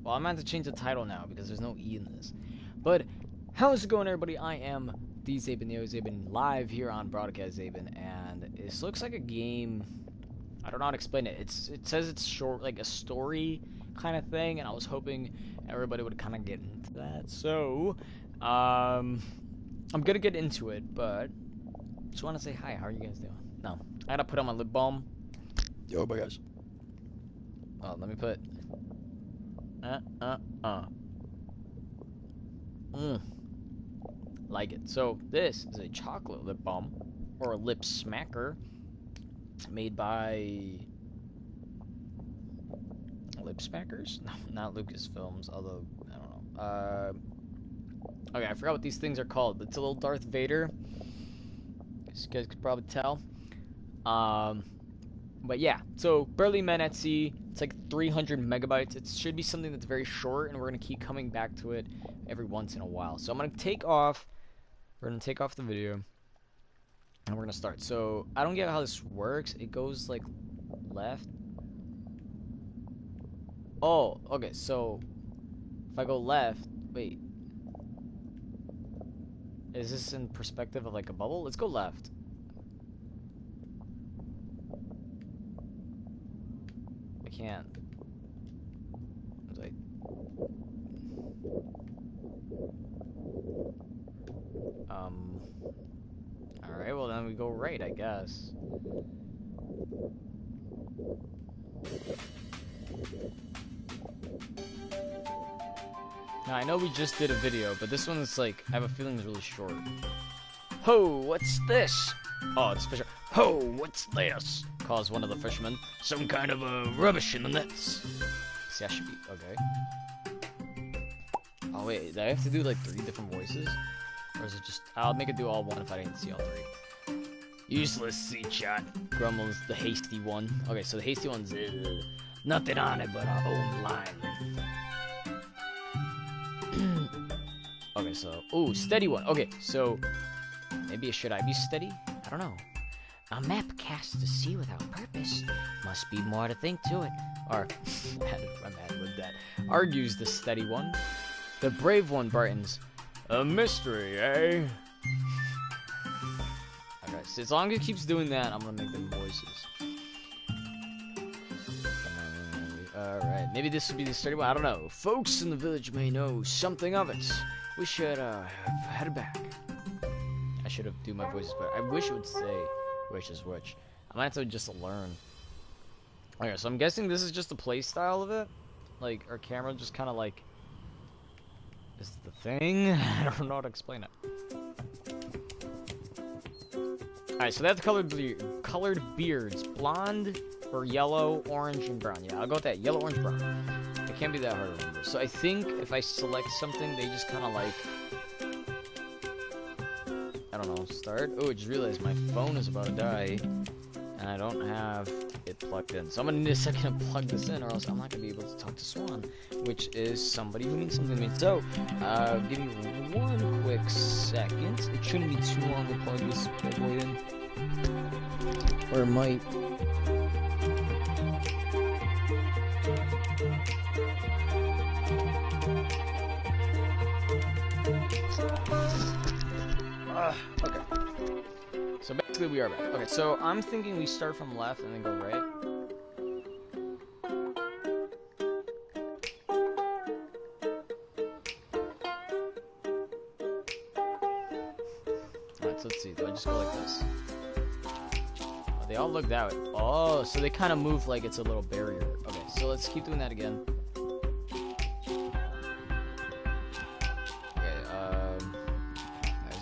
Well, I'm going to change the title now because there's no E in this. But how's it going, everybody? I am the Zaben, the Zaben, live here on Broadcast Zaben, and this looks like a game. I don't know how to explain it. It says it's short, like a story kind of thing, and I was hoping everybody would kind of get into that. So, I'm gonna get into it, but just want to say hi. How are you guys doing? No, I gotta put on my lip balm. Oh my gosh. Oh, let me put. Like it. So this is a chocolate lip balm, or a lip smacker, made by Lip Smackers? No, not Lucasfilms, although I don't know. Okay, I forgot what these things are called. It's a little Darth Vader. As you guys could probably tell. But yeah, so Burly Men at Sea. It's like 300 megabytes. It should be something that's very short, and we're gonna keep coming back to it every once in a while. So I'm gonna take off. We're gonna take off the video, and we're gonna start. So I don't get how this works. It goes like left. Oh, okay. So if I go left, wait, is this in perspective of like a bubble? Let's go left. I can't. Like, alright, well then we go right, I guess. Now, I know we just did a video, but this one's like, I have a feeling it's really short. Ho, what's this? Oh, it's fisher. Ho, what's this? Calls one of the fishermen. Some kind of rubbish in the nets. See, I should be, okay. Oh wait, do I have to do like 3 different voices? Or is it just, I'll make it do all one if I didn't see all 3. Useless sea chat, grumbles the hasty one. Okay, so the hasty one's, nothing on it but our own line. Okay, so, ooh, steady one. Okay, so, maybe should I be steady? I don't know. A map cast to sea without purpose. Must be more to think to it. Or, I'm mad with that. Argues the steady one. The brave one brightens. A mystery, eh? Okay, so as long as it keeps doing that, I'm gonna make them voices. Alright, maybe this will be the steady one. I don't know. Folks in the village may know something of it. We should, head back. I should have do my voices, but I wish it would say which is which. I might have to just learn. Okay, so I'm guessing this is just the play style of it. Like, our camera just kind of like is the thing. I don't know how to explain it. Alright, so that's colored beards. Blonde or yellow, orange, and brown. Yeah, I'll go with that. Yellow, orange, brown. It can't be that hard to remember. So I think if I select something, they just kind of like, I don't know, start. Oh, I just realized my phone is about to die, and I don't have it plugged in. So I'm gonna need a second to plug this in, or else I'm not gonna be able to talk to Swan, which is somebody who means something to me. So, give me one quick second. It shouldn't be too long to plug this bad boy in, or it might. Okay. So basically we are back. Okay, so I'm thinking we start from left and then go right. Alright, so let's see. Do I just go like this? Oh, they all look that way. Oh, so they kind of move like it's a little barrier. Okay, so let's keep doing that again.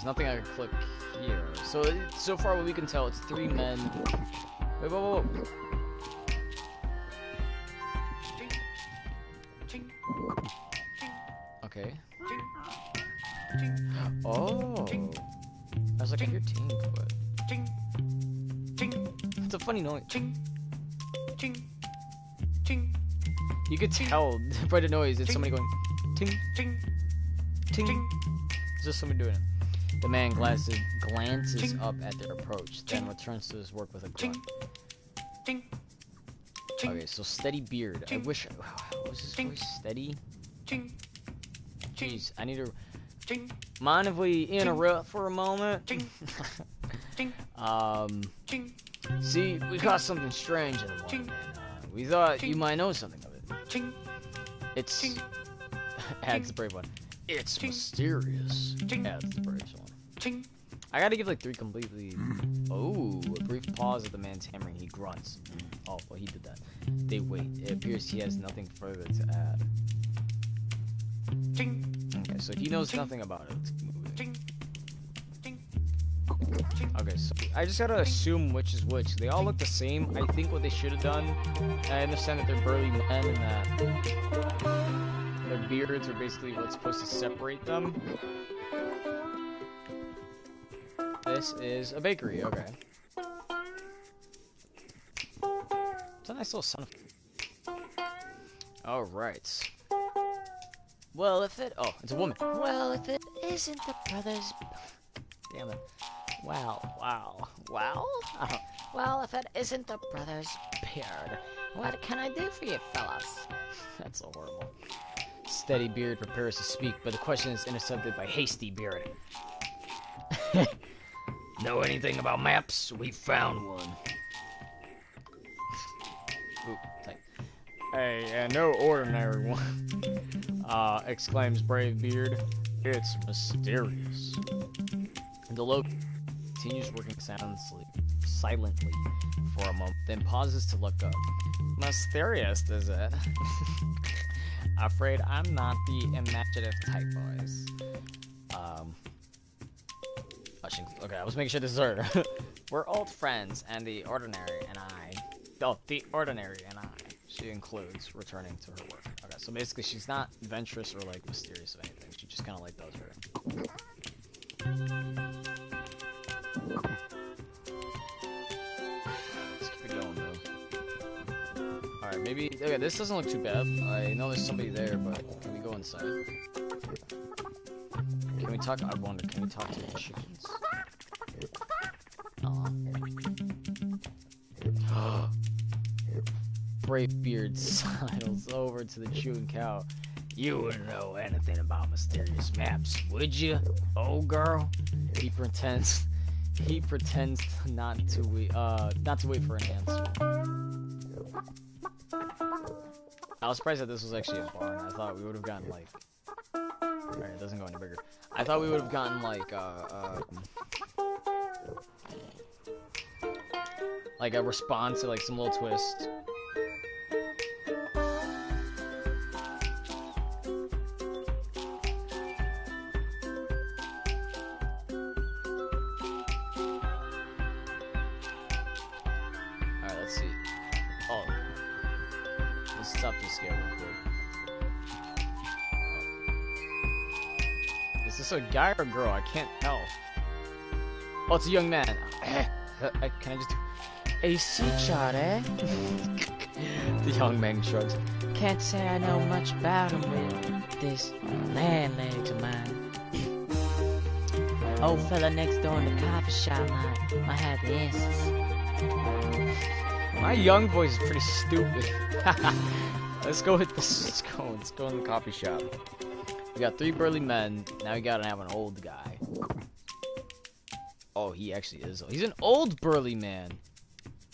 Nothing I can click here. So far what we can tell, it's 3 men. Wait, whoa, whoa. Okay. Oh. I was like, I hear tink, but it's a funny noise. You could tell by the noise it's somebody going ting, ting, ting. It's just somebody doing it. The man glances up at their approach, then returns to his work with a grunt. Okay, so steady beard. I wish. Was his voice steady? Jeez, I need to... Mind if we interrupt for a moment? See, we caught something strange in the morning, and we thought you might know something of it. It's... adds the brave one. It's mysterious. Adds the brave one. I gotta give like 3 completely... Oh, a brief pause at the man's hammering. He grunts. Oh, well, he did that. They wait. It appears he has nothing further to add. Okay, so he knows nothing about it. Let's keep moving. Okay, so I just gotta assume which is which. They all look the same. I think what they should have done, I understand that they're burly men and that their beards are basically what's supposed to separate them. This is a bakery, okay. It's a nice little son of... Alright. Well, if it... Oh, it's a woman. Well, if it isn't the brothers... Damn it. Wow. Well, if it isn't the brothers' beard, what can I do for you, fellas? That's so horrible. Steady beard prepares to speak, but the question is intercepted by hasty beard. Know anything about maps? We found one. Ooh, tight. Hey, no ordinary one. Exclaims Brave Beard. It's mysterious. And the local continues working silently for a moment, then pauses to look up. Mysterious, is it? Afraid I'm not the imaginative type, boys. Okay, I was making sure this is her. We're old friends, and the ordinary and I. Oh, the ordinary and I. She includes returning to her work. Okay, so basically she's not adventurous or like mysterious or anything. She just kind of like does her. Let's keep it going though. Alright, maybe... Okay, this doesn't look too bad. I know there's somebody there, but can we go inside? Can we talk... I wonder, can we talk to the chickens? Brave Beard sidles over to the chewing cow. You wouldn't know anything about mysterious maps, would you, old girl? He pretends not to wait for an answer. I was surprised that this was actually a barn. I thought we would have gotten like... Alright, it doesn't go any bigger. I thought we would have gotten like a response to like some little twist. Alright, let's see. Oh. Let's stop this scale real quick. Is this a guy or a girl? I can't tell. Oh, it's a young man. Can I just do... AC chart, eh? The young man shrugs. Can't say I know much about him with this landlady of mine. Old fella next door in the coffee shop might have the answers. My young voice is pretty stupid. Let's go with this. Let's go in the coffee shop. We got 3 burly men. Now we gotta have an old guy. Oh, he actually is. He's an old burly man.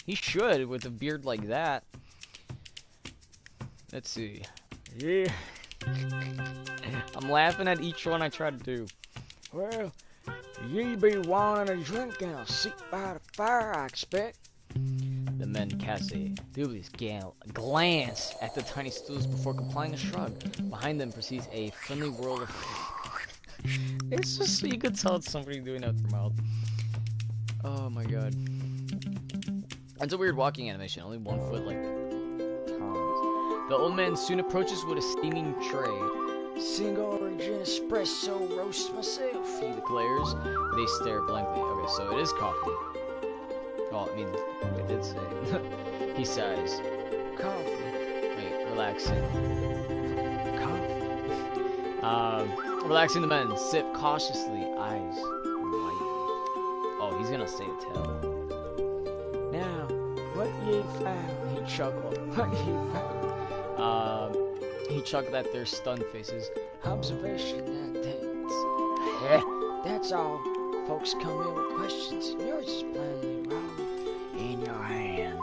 He should, with a beard like that. Let's see. Yeah. I'm laughing at each one I try to do. Well, ye be wanting a drink and a seat by the fire, I expect. The men cast a dubious glance at the tiny stools before complying a shrug. Behind them proceeds a friendly whirl of... It's just, you could tell it's somebody doing that with their mouth. Oh my god. It's a weird walking animation, only 1 foot like Tom's. The old man soon approaches with a steaming tray. Single origin espresso roast myself, he declares. They stare blankly. Okay, so it is coffee. Oh, I mean, I did say. He sighs. Coffee. Wait, relaxing. Coffee. Relaxing the men, sip cautiously, eyes wide. Oh, he's gonna say a tell. Now, what ye found? He chuckled. What ye found? He he chuckled at their stunned faces. Observation that dates. That's all. Folks come in with questions. Yours is plainly wrong. In your hand.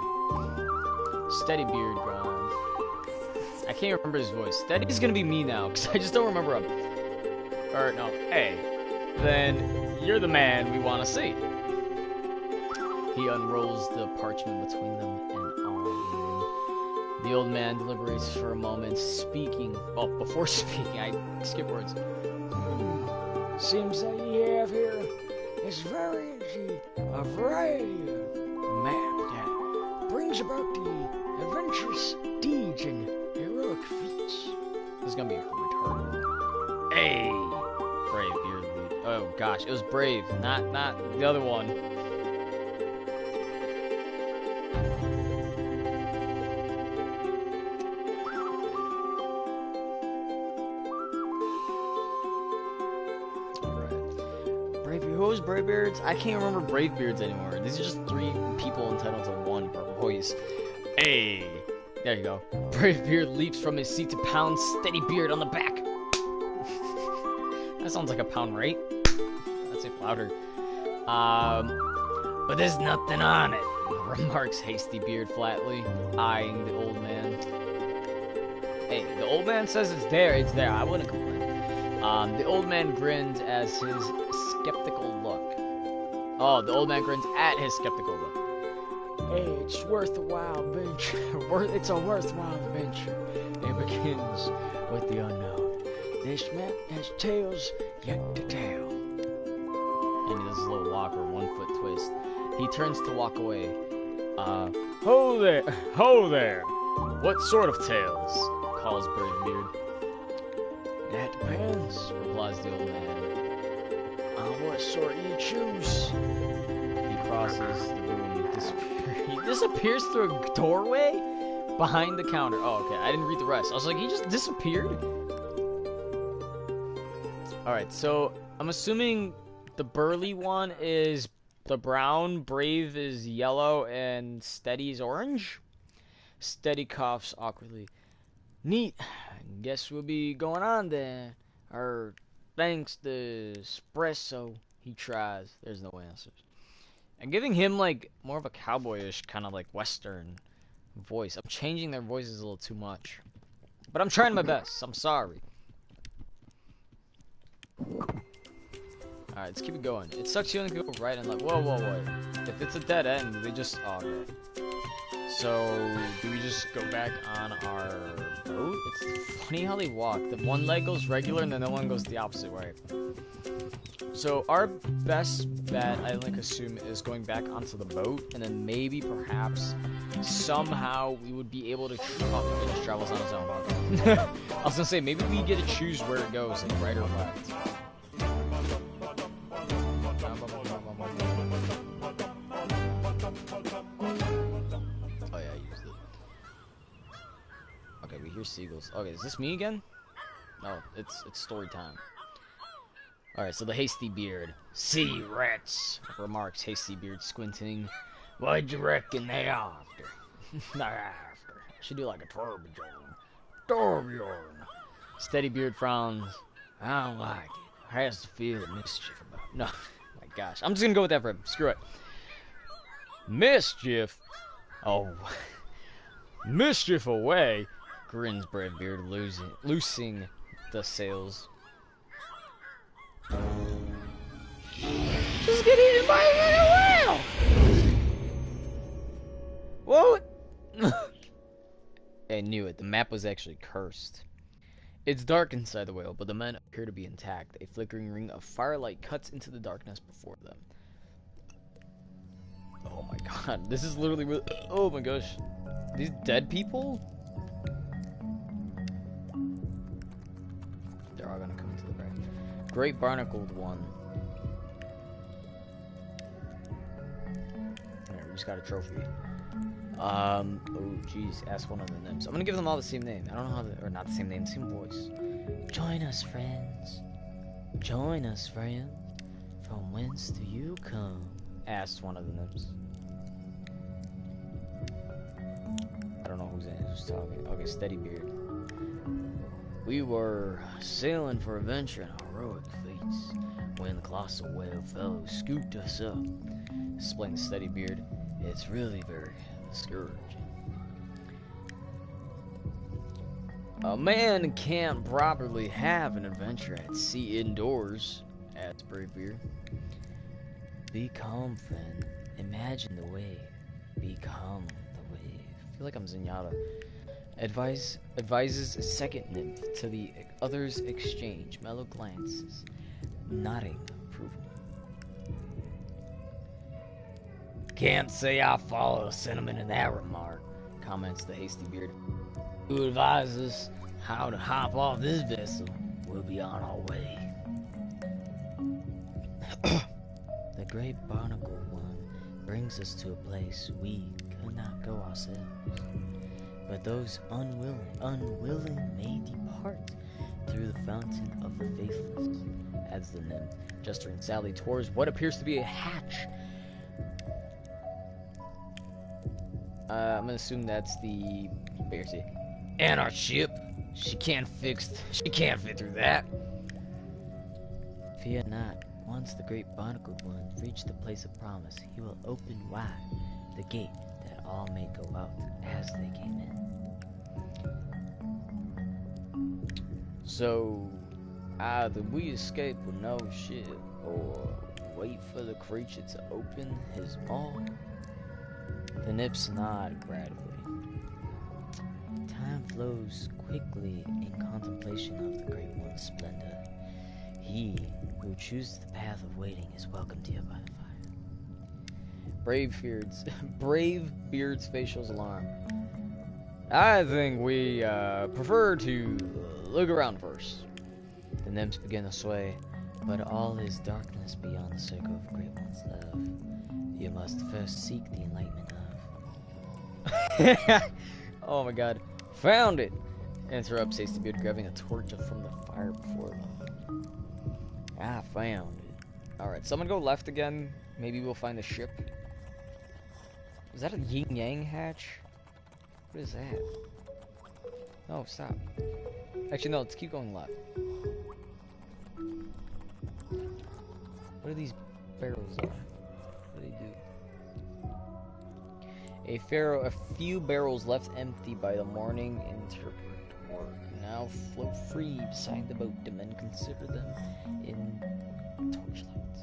Steady beard grind. I can't remember his voice. Steady's gonna be me now, because I just don't remember him. Or, no. Hey. Then, you're the man we want to see. He unrolls the parchment between them and all. The old man deliberates for a moment, speaking. Well, before speaking, I skip words. Seems that you have here is very easy. A variety of map that brings about the adventurous deeds and heroic feats. This is gonna be retarded. Hey, brave beardly. Oh gosh, it was brave, not the other one. Who's Bravebeards? I can't remember Bravebeards anymore. These are just 3 people entitled to 1 per voice. Hey! There you go. Bravebeard leaps from his seat to pound Steadybeard on the back. That sounds like a pound, right? Let's say louder. But there's nothing on it, remarks Hastybeard flatly, eyeing the old man. Hey, the old man says it's there. It's there. I wouldn't complain. The old man grins as his skeptical look. Oh, the old man grins at his skeptical look. Hey, it's worthwhile venture. It's a worthwhile adventure. It begins with the unknown. This map has tales yet to tell. And he does a little walk or 1-foot twist. He turns to walk away. Ho there! What sort of tales? Calls Bravebeard. That depends, replies the old man. On what sort you choose. He crosses the room. He disappears through a doorway behind the counter. Oh, okay. I didn't read the rest. I was like, he just disappeared? Alright, so I'm assuming the Burly one is the brown, Brave is yellow, and Steady's orange? Steady coughs awkwardly. Neat. Guess we'll be going on then. Or thanks to espresso, he tries. There's no answers. I'm giving him like more of a cowboyish kind of like western voice. I'm changing their voices a little too much. But I'm trying my best. I'm sorry. Alright, let's keep it going. It sucks you only can go right and left. Whoa. If it's a dead end, they just... Oh, okay. So, do we just go back on our boat? It's funny how they walk. The one leg goes regular and then the one goes the opposite way. So, our best bet, I like assume, is going back onto the boat. And then maybe, perhaps, somehow we would be able to... Oh, it just travels on its own. I was gonna say, maybe we get to choose where it goes, like right or left. We hear seagulls. Okay, is this me again? No, it's story time. Alright, so the Hastybeard. Sea rats, remarks Hastybeard, squinting. What'd you reckon they after? Not after. I should do like a tourbillon. Steadybeard frowns. I don't like it. Has to feel the mischief about it. No, my gosh. I'm just gonna go with that for him. Screw it. Mischief? Oh. Mischief away. Grins Bravebeard, loosing the sails. Just get eaten by a whale! What? I knew it. The map was actually cursed. It's dark inside the whale, but the men appear to be intact. A flickering ring of firelight cuts into the darkness before them. Oh my god. This is literally really... Oh my gosh. These dead people? They're all gonna come into the back. Great barnacled one. Alright, we just got a trophy. Oh jeez, ask one of the names. I'm gonna give them all the same name. I don't know how to, or not the same name, same voice. Join us, friends. Join us, friend. From whence do you come? Asked one of the nymphs. I don't know who's talking. Okay, Steadybeard. We were sailing for adventure and heroic feats when the colossal whale fellow scooped us up. Explained the steady beard. It's really very discouraging. A man can't properly have an adventure at sea indoors, adds Bravebeard. Be calm, friend. Imagine the wave. Become the wave. I feel like I'm Zenyatta. Advises a second nymph to the others exchange mellow glances, nodding approval. Can't say I follow sentiment in that remark, comments the hasty beard. Who advises how to hop off this vessel? We'll be on our way. The great barnacle one brings us to a place we could not go ourselves. But those unwilling may depart through the fountain of the faithless, adds the nymph, gesturing sadly towards what appears to be a hatch. I'm gonna assume that's the Bearsy. And our ship. She can't fit through that. Fear not. Once the great barnacled one reach the place of promise, he will open wide the gate that all may go out as they came in. So, either we escape with no ship, or wait for the creature to open his maw. The nips nod gradually. Time flows quickly in contemplation of the Great One's splendor. He who chooses the path of waiting is welcomed here by the fire. Bravebeard's facial's alarm. I think we prefer to look around first. The nymphs begin to sway, but all is darkness beyond the circle of the Great One's love. You must first seek the enlightenment of. Oh my god. Found it! Interrupts Hasty Beard, grabbing a torch from the fire before them. I found it. Alright, so I'm gonna go left again. Maybe we'll find the ship. Is that a yin-yang hatch? What is that? No, stop. Actually, no, let's keep going left. What are these barrels on? What do they do? A few barrels left empty by the morning interpret work. Now float free beside the boat. The men consider them in torchlights.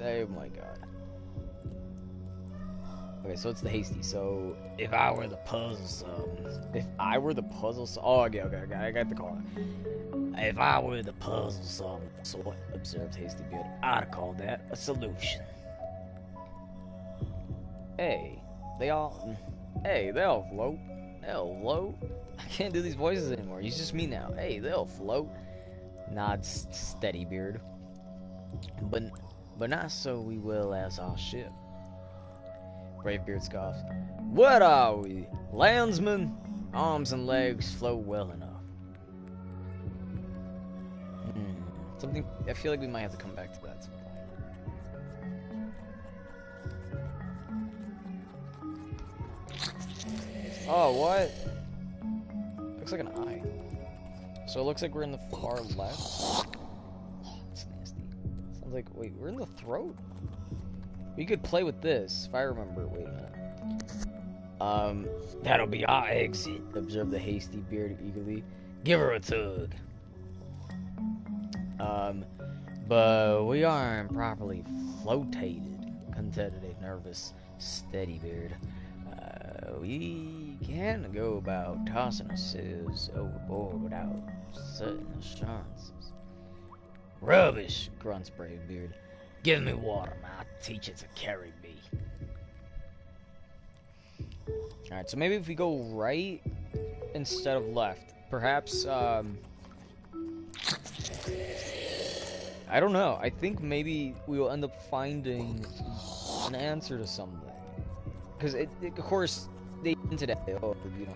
Oh my god. Okay, so it's the hasty. So if I were the puzzle oh, okay, I got the call. If I were the puzzle sort, observed Hasty Beard, I'd call that a solution. Hey, they'll float. They'll float. I can't do these voices anymore. He's just me now. Hey, they'll float. Nods Steady Beard. But not so we will as our ship. Bravebeard scoffs. What are we? Landsmen? Arms and legs float well enough. Something, I feel like we might have to come back to that sometime. Oh, what? Looks like an eye. So it looks like we're in the far left. Oh, it's nasty. Sounds like, wait, we're in the throat? We could play with this, if I remember. Wait a minute. That'll be our exit, observed the Hasty Beard eagerly. Give her a tug. But we aren't properly flotated, contended a nervous Steady Beard. We can't go about tossing ourselves overboard without certain assurances. Rubbish, grunts Bravebeard. Give me water, and I'll teach it to carry me. Alright, so maybe if we go right instead of left, perhaps, I don't know. I think maybe we will end up finding an answer to something. Because, of course, they hinted at it. Oh, you know.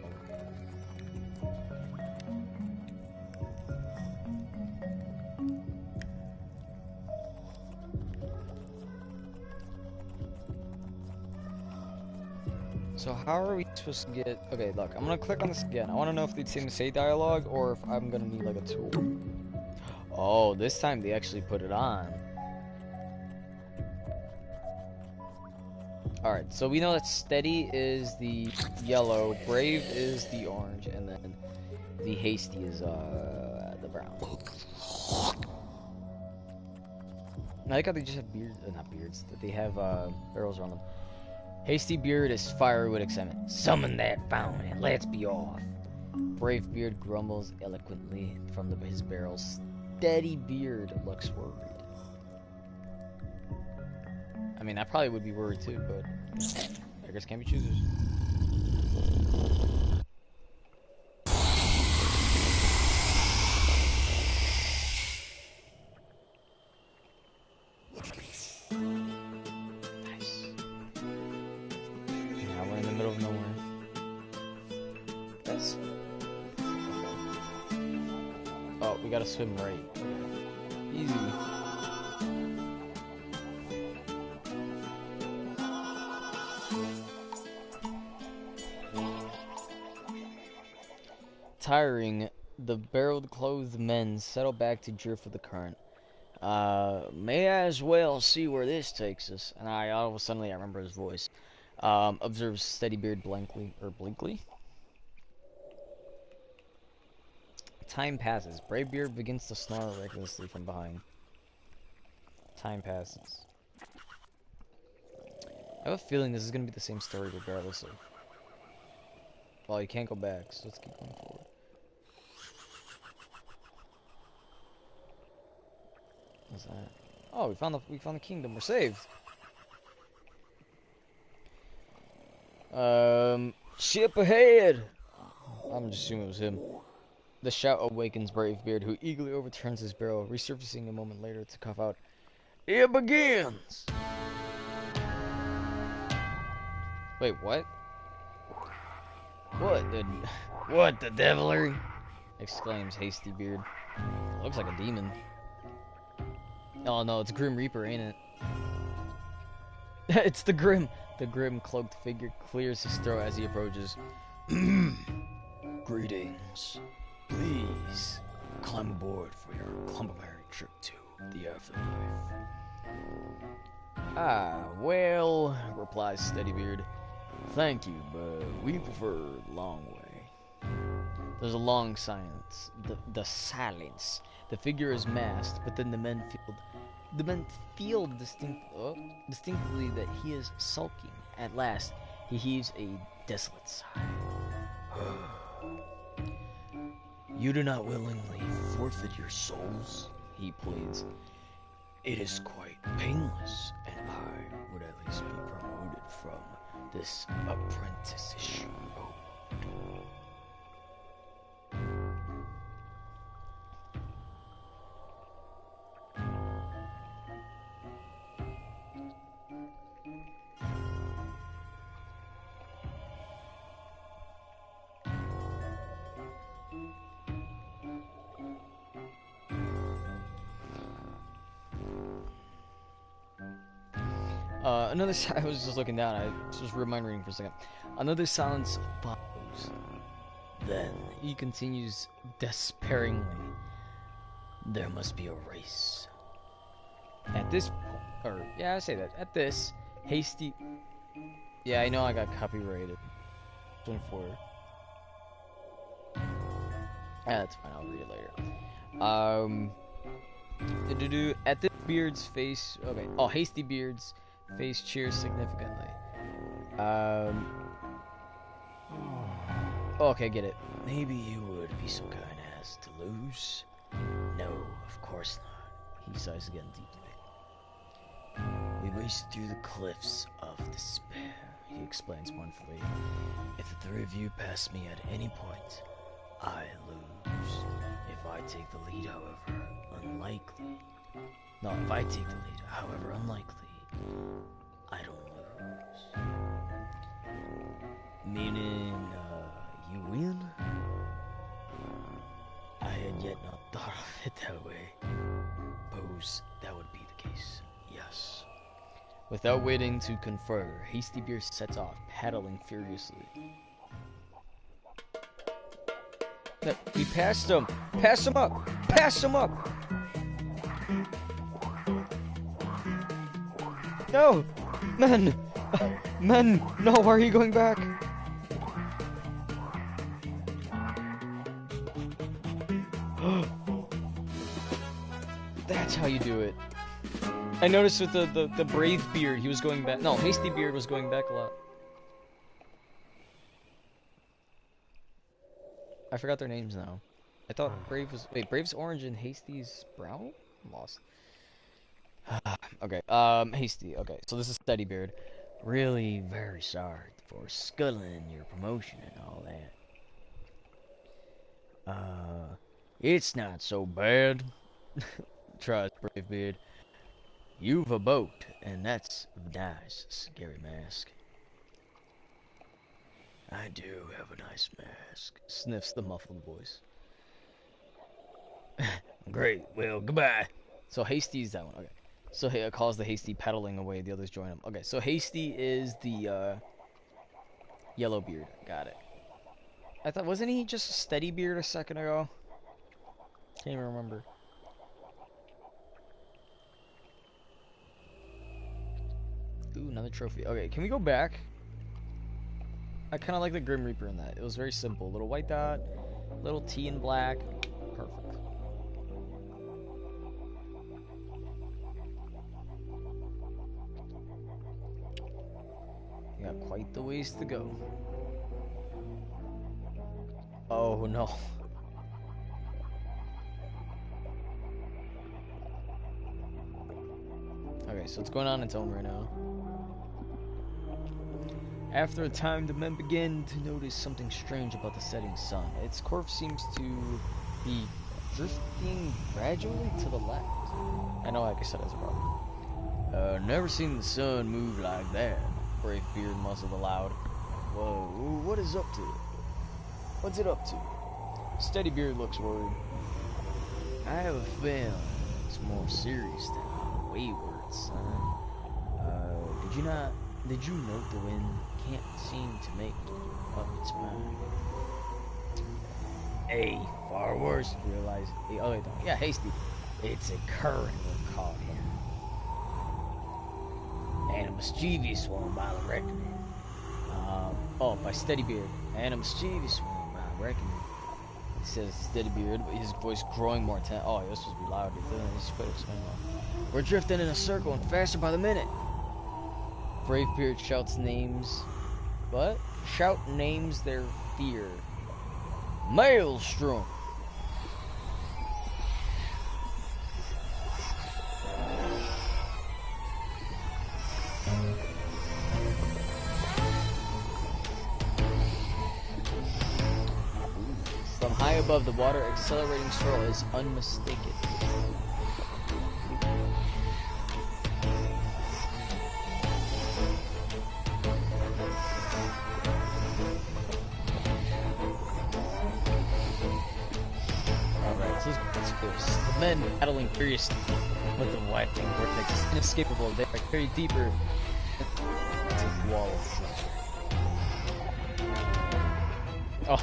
So how are we supposed to get... Okay, look, I'm gonna click on this again. I want to know if they seem to say dialogue or if I'm gonna need like a tool. Oh, this time they actually put it on. Alright, so we know that steady is the yellow, brave is the orange, and then the hasty is the brown. I like how they just have beards, not beards, that they have barrels around them. Hasty beard is fiery with excitement. Summon that fountain and let's be off. Brave beard grumbles eloquently from his barrels. Steady beard looks worried. I mean, I probably would be worried too, but beggars can't be choosers. Nice. Now we're in the middle of nowhere. That's... Oh, we gotta swim right. Easy. Tiring, the barrel-clothed men settle back to drift with the current. May as well see where this takes us. And all of a sudden I remember his voice. Observes Steadybeard blankly, or blinkly. Time passes. Bravebeard begins to snarl recklessly from behind. Time passes. I have a feeling this is going to be the same story regardless of... Well, you can't go back, so let's keep going forward. What's that? Oh, we found the kingdom. We're saved. Ship ahead! I'm just assuming it was him. The shout awakens Bravebeard, who eagerly overturns his barrel, resurfacing a moment later to cough out, "It begins!" Wait, what? What the devilry? Exclaims Hasty Beard. Looks like a demon. Oh no, it's Grim Reaper, ain't it? It's the Grim. The grim cloaked figure clears his throat as he approaches. Greetings. Please climb aboard for your complimentary trip to the afterlife. Ah, well, replies Steadybeard. Thank you, but we prefer the long way. There's a long silence. The silence. The figure is masked, but then the men feel distinctly that he is sulking. At last, he heaves a desolate sigh. You do not willingly forfeit your souls, he pleads. It is quite painless, and I would at least be promoted from this apprenticeship. I was just looking down, I was just remembering for a second. Another silence follows. Then he continues despairingly. There must be a race. At this point, or yeah, I say that. At this, Hasty... Yeah, I know I got copyrighted. 24. Yeah, that's fine, I'll read it later. At this Beard's face... Okay, oh, Hasty Beard's face cheers significantly. Okay, get it. Maybe you would be so kind as to lose? No, of course not. He sighs again deeply. We raced through the cliffs of despair, he explains mournfully. If the three of you pass me at any point, I lose. If I take the lead, however, unlikely. No, if I take the lead, however unlikely, I don't lose. Meaning, you win? I had yet not thought of it that way. Suppose that would be the case. Yes. Without waiting to confer, Hasty Beard sets off, paddling furiously. We passed him! Pass him up! Pass him up! No! Men! Men! No, why are you going back? That's how you do it. I noticed with the Brave Beard, he was going back. No, Hasty Beard was going back a lot. I forgot their names now. I thought Brave was... Wait, Brave's orange and Hasty's brown? I'm lost. Okay, Hasty. Okay, so this is Steady Beard. Really very sorry for sculling your promotion and all that. It's not so bad. Trust, Brave Beard. You've a boat, and that's a nice, scary mask. I do have a nice mask. Sniffs the muffled voice. Great, well, goodbye. So Hasty's that one, okay. So he calls the Hasty pedaling away, the others join him. Okay, so Hasty is the, yellow beard. Got it. I thought, wasn't he just a Steady Beard a second ago? Can't even remember. Ooh, another trophy. Okay, can we go back? I kind of like the Grim Reaper in that. It was very simple. Little white dot, little T in black. Perfect. You got quite the ways to go. Oh no. Okay, so it's going on its own right now. After a time, the men begin to notice something strange about the setting sun. Its course seems to be drifting gradually to the left. I know, like I said, that's a problem. Never seen the sun move like that, Brave Beard muzzled aloud. Whoa, what is up to? What's it up to? Steady Beard looks worried. I have a feeling it's more serious than wayward, son. Did you note the wind can't seem to make up its mind? Hey, far worse, realize. Oh, wait, yeah, Hasty. It's a current we're caught in. And a mischievous one by the reckoning. By Steady Beard. And a mischievous one by the reckoning. He says Steady Beard, but his voice growing more intense. Oh, he was supposed to be louder. He's supposed to explain more. We're drifting in a circle and faster by the minute. Brave Beard shouts names. What? Shout names their fear. Maelstrom. From high above, the water accelerating swirl is unmistakable. The men paddling furiously with the widening vortex is inescapable. They are carried deeper into the wall of nature. Oh,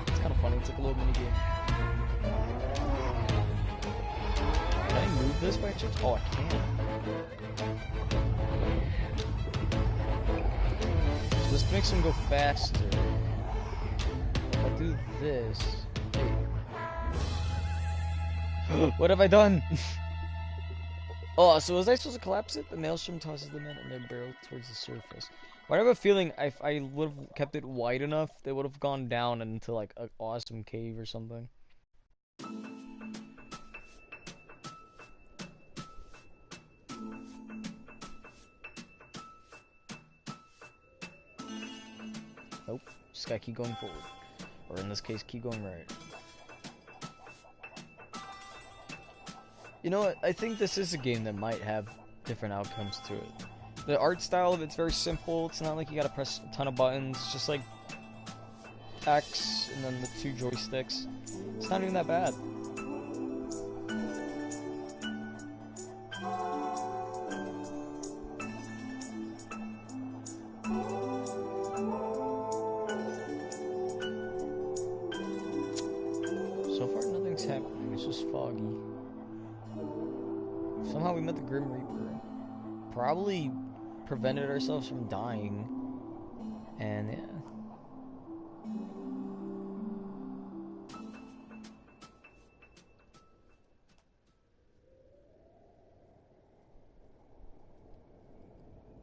it's kind of funny. It's like a little mini game. Can I move this by chance? Oh, I can. So this makes them go faster. If I do this. What have I done? Oh, so was I supposed to collapse it? The maelstrom tosses them in and they barrel towards the surface. But I have a feeling if I would have kept it wide enough, they would have gone down into like an awesome cave or something. Nope. Just gotta keep going forward. Or in this case, keep going right. You know what? I think this is a game that might have different outcomes to it. The art style of it's very simple. It's not like you gotta press a ton of buttons. It's just like X and then the two joysticks. It's not even that bad. So far, nothing's happening. It's just foggy. Somehow we met the Grim Reaper. Probably prevented ourselves from dying. And yeah.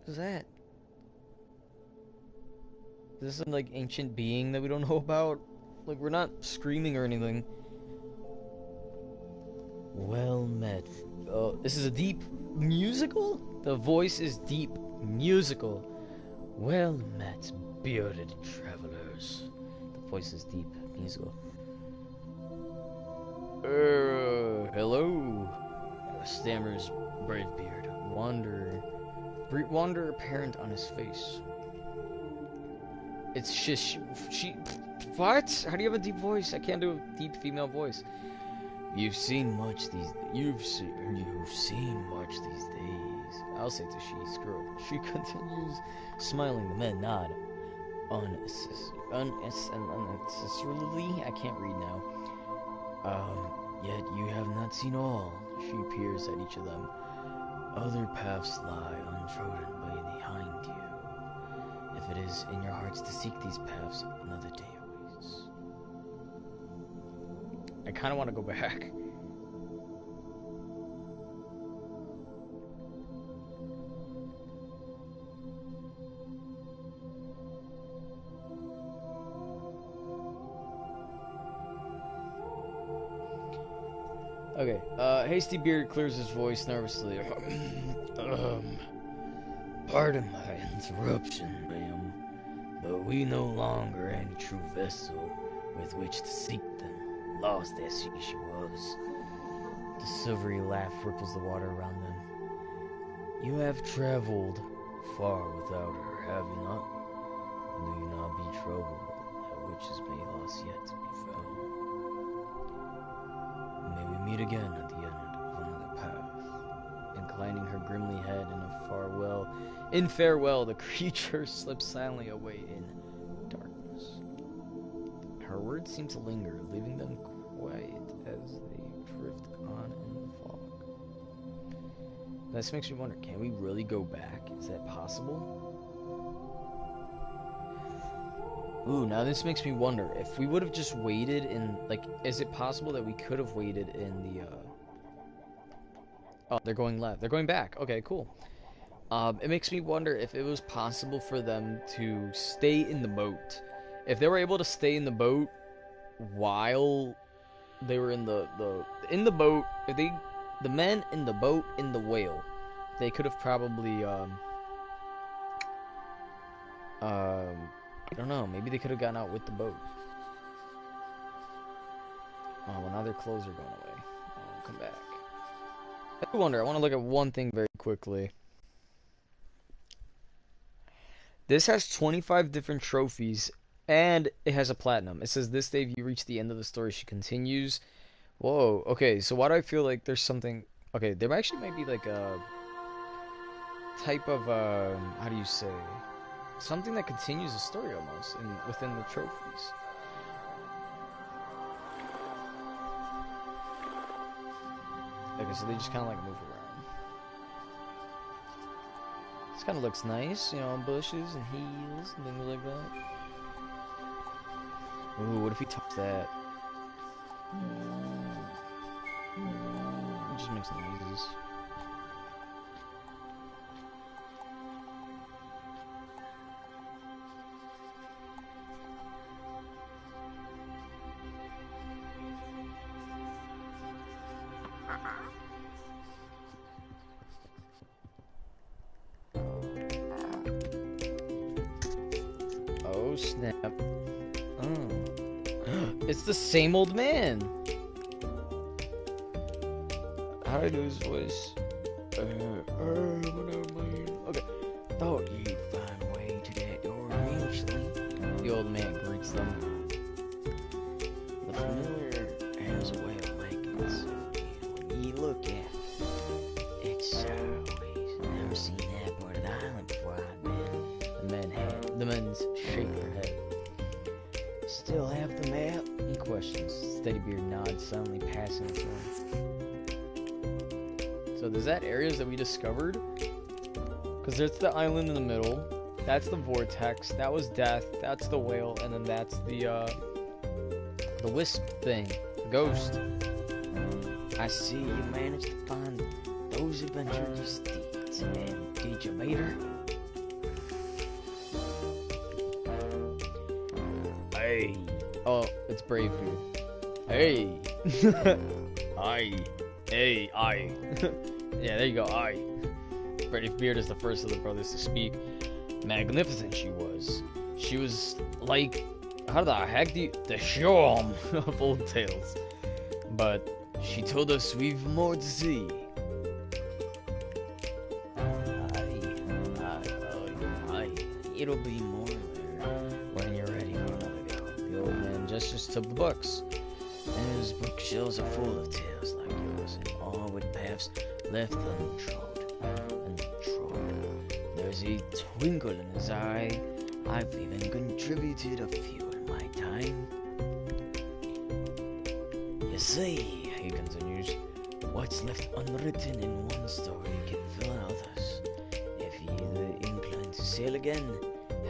What's that? Is this some like ancient being that we don't know about? Like, we're not screaming or anything. Well met. Oh, this is a deep musical? The voice is deep musical. Well met, bearded travelers. The voice is deep musical. Hello. Stammers Bravebeard. Wonder apparent on his face. It's she. What? How do you have a deep voice? I can't do a deep female voice. You've seen much these days. I'll say to she. Screw it. She continues smiling. The men nod. Unnecessarily. I can't read now. Yet you have not seen all. She peers at each of them. Other paths lie untrodden behind you. If it is in your hearts to seek these paths, another day awaits. I kind of want to go back. Okay, Hasty Beard clears his voice nervously. Pardon my interruption, ma'am, but we no longer any true vessel with which to seek them, lost as she was. The silvery laugh ripples the water around them. You have traveled far without her, have you not? Do you not be troubled that witches may lost yet to be found? May we meet again at the end of another path. Inclining her grimly head in farewell, the creature slips silently away in darkness. Her words seem to linger, leaving them quiet as they drift on in the fog. This makes me wonder, can we really go back? Is that possible? Ooh, now this makes me wonder, if we would have just waited in, like, is it possible that we could have waited in the, Oh, they're going left. They're going back. Okay, cool. It makes me wonder if it was possible for them to stay in the boat. If they were able to stay in the boat while they were in the boat, if the men in the boat in the whale, they could have probably, I don't know, maybe they could have gotten out with the boat. Oh, well, now their clothes are going away. Oh, come back. I wonder, I want to look at one thing very quickly. This has 25 different trophies, and it has a platinum. It says, this day you reach the end of the story, she continues. Whoa, okay, so why do I feel like there's something... Okay, there actually might be like a type of, how do you say? Something that continues the story almost within the trophies. Okay, so they just kind of like move around. This kind of looks nice, you know, bushes and heels and things like that. Ooh, what if he touched that? It just makes noises. Oh snap. Oh. It's the same old man. How do I do his voice? Okay. Thought you'd find a way to that door eventually. The old man greets them. The familiar has a way of making itself when you look at it. It's always never seen that part of the island before I've been. The men's shake their head. Still have the map? He questions. Steady Steadybeard nods, suddenly passing the phone. So there's that areas that we discovered. Because there's the island in the middle. That's the vortex. That was death. That's the whale. And then that's the wisp thing. The ghost. I see you managed to find those adventurous deeds. And did you meet her? Hey. Oh, it's Bravebeard. Hey. Aye. Hey, aye. Yeah, there you go, aye. Bravebeard is the first of the brothers to speak. Magnificent she was. She was like, how the heck do you, the Shorm of old tales. But she told us we've more to see. Aye. It'll be more when you're ready for another go. The old man gestures to the books. And his bookshelves are full of tales like yours, and all with paths left untrod. There's a twinkle in his eye. I've even contributed a few in my time. You see, he continues, what's left unwritten in one story can fill in others. If you're inclined to sail again,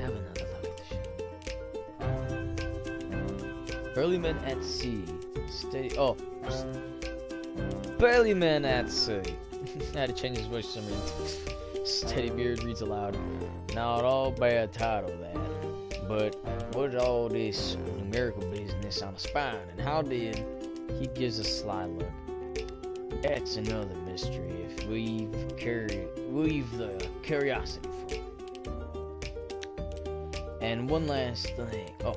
have another look at the show. Burly men at sea. Steady. Oh. Burly men at sea. I had to change his voice for some reason. Steadybeard reads aloud. Not all bad title that. But what's all this numerical business on the spine? And how did he gives a sly look? That's another mystery if we've the curiosity for it. And one last thing. Oh.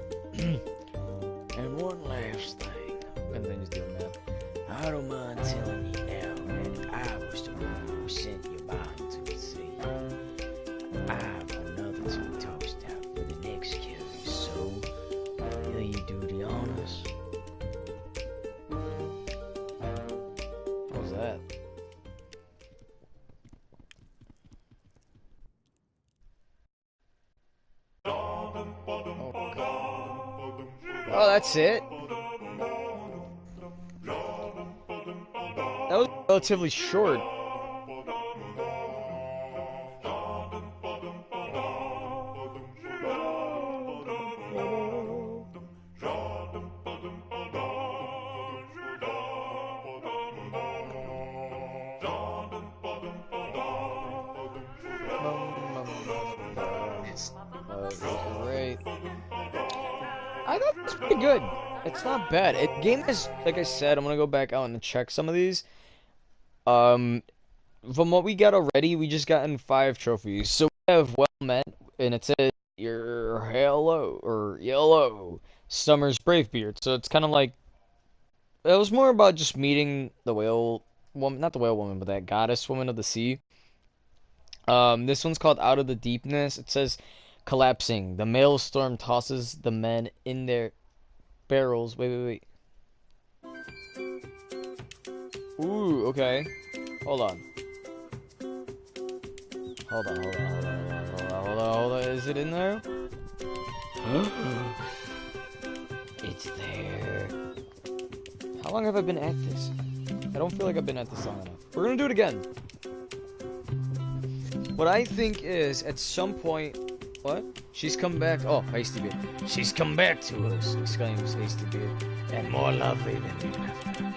And one last thing. Continues the old man. I don't mind telling you now that I was the one who sent you bound to the sea. I've another to toast out for the next curious soul. Will you do the honors? What was that? Oh, that's it? That was relatively short. Right. I thought it was pretty good. It's not bad. It game is, like I said, I'm gonna go back out and check some of these. From what we got already, we just gotten 5 trophies. So we have well met, and it says your hello or yellow Summer's Bravebeard. So it's kind of like it was more about just meeting the whale woman, not the whale woman, but that goddess woman of the sea. This one's called Out of the Deepness. It says collapsing. The maelstrom tosses the men in their barrels. Wait. Ooh, okay. Hold on. Is it in there? It's there. How long have I been at this? I don't feel like I've been at this long enough. We're gonna do it again. What I think is, at some point... What? She's come back... Oh, Hastybeard. She's come back to us, exclaims Hastybeard. And more lovely than we left her.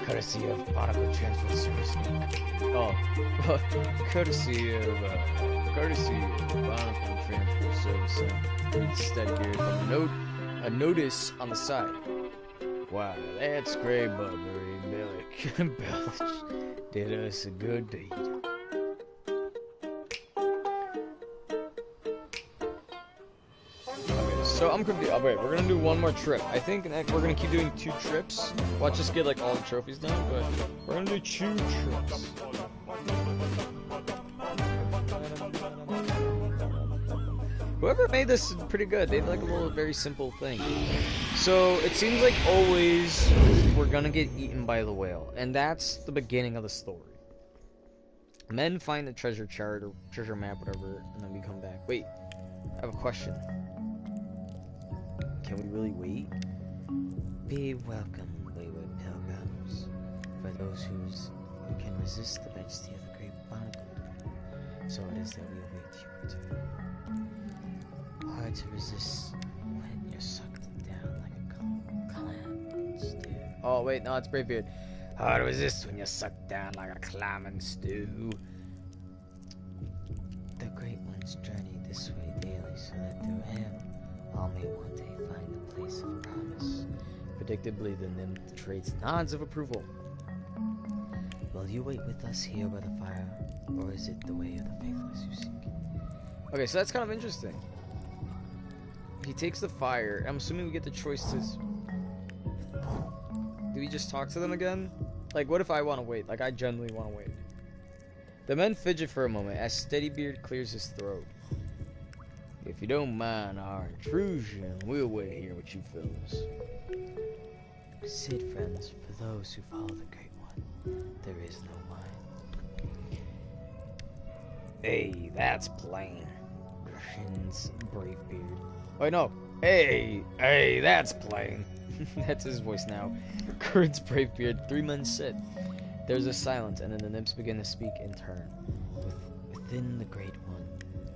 Courtesy of Barnacle Transport Service. Oh. Courtesy of Barnacle Transport Service. Reads Steadybeard from a notice on the side. Wow, that's great, Burly. Belch did us a good deed. Okay, so I'm confused. Oh, wait, we're gonna do one more trip. I think we're gonna keep doing 2 trips. Watch us get like all the trophies done, but we're gonna do 2 trips. Whoever made this is pretty good. They did like a little very simple thing. So it seems like always we're gonna get eaten by the whale, and that's the beginning of the story. Men find the treasure chart or treasure map, whatever, and then we come back. Wait, I have a question. Can we really wait? Be welcome, wayward pilgrims, for those who can resist the majesty of the great barnacle. So it is that we await your return. Hard to resist when you're sucked down like a clam stew. Oh, wait, no, it's Bravebeard. Hard to resist when you're sucked down like a clam and stew. The Great One's journey this way daily, so that through him, all may one day find the place of promise. Predictably, the nymph trades nods of approval. Will you wait with us here by the fire, or is it the way of the faithless you seek? Okay, so that's kind of interesting. He takes the fire. I'm assuming we get the choice to... Do we just talk to them again? Like, what if I want to wait? Like, I genuinely want to wait. The men fidget for a moment as Steadybeard clears his throat. If you don't mind our intrusion, we'll wait here with you fellas. Sit, friends, for those who follow the Great One, there is no mind. Hey, that's plain. Grins Bravebeard. Wait, no. Hey, that's plain. That's his voice now. Grins Bravebeard. 3 men sit. There's a silence, and then the nymphs begin to speak in turn. Within the Great One,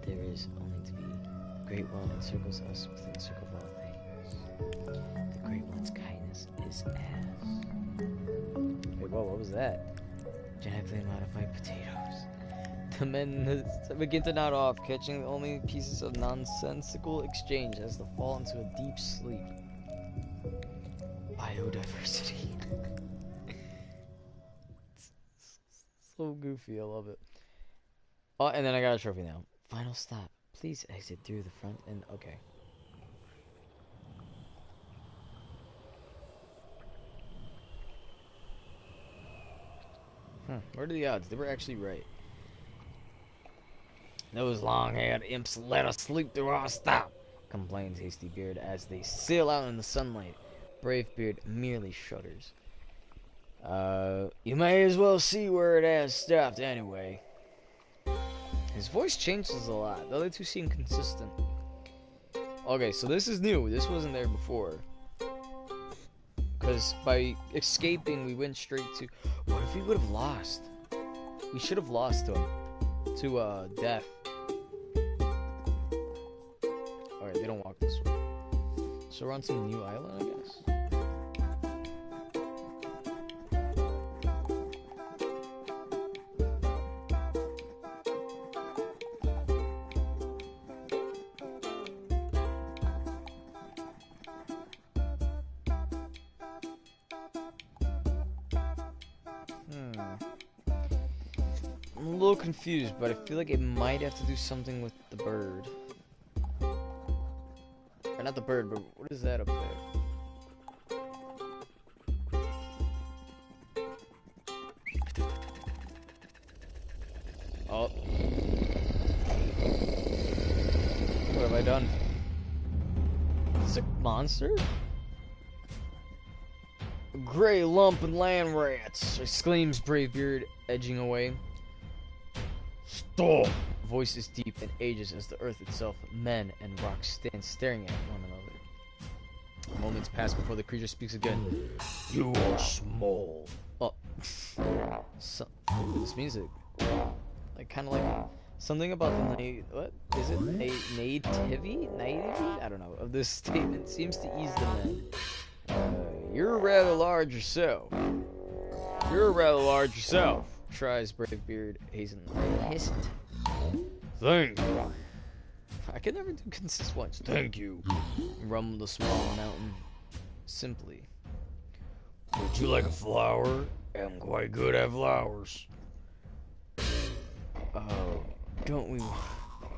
there is only to be. The Great One encircles us within the circle of all things. The Great One's kindness is as... Wait, whoa, what was that? genetically modified potatoes. The men begin to nod off, catching only pieces of nonsensical exchange as they fall into a deep sleep. Biodiversity. So goofy, I love it. Oh, and then I got a trophy now. Final stop. Please exit through the front and... Okay. What are the odds? They were actually right. Those long-haired imps let us sleep through our stop, complains Hastybeard as they sail out in the sunlight. Bravebeard merely shudders. You may as well see where it has stopped anyway. His voice changes a lot. The other two seem consistent. Okay, so this is new. This wasn't there before. Because by escaping, we went straight to... What if we would have lost? We should have lost to him. To, death. Alright, they don't walk this way. So we're on some new island, I guess? I'm a little confused, but I feel like it might have to do something with the bird. Or not the bird, but what is that up there? Oh. What have I done? It's a monster? A gray lump and land rats! Exclaims Bravebeard, edging away. Stop! Voice is deep and ages as the earth itself, men and rocks stand staring at one another. Moments pass before the creature speaks again. You are small. Oh. So, this music. Like, kind of like something about the what? Is it nativity? I don't know. Of this statement seems to ease the men. You're rather large yourself. Tries Bravebeard hesitant. Thank you. I can never do consist once. Thank you. Rumbled the small mountain simply. Would you like a flower? I'm quite good at flowers. Oh, don't we?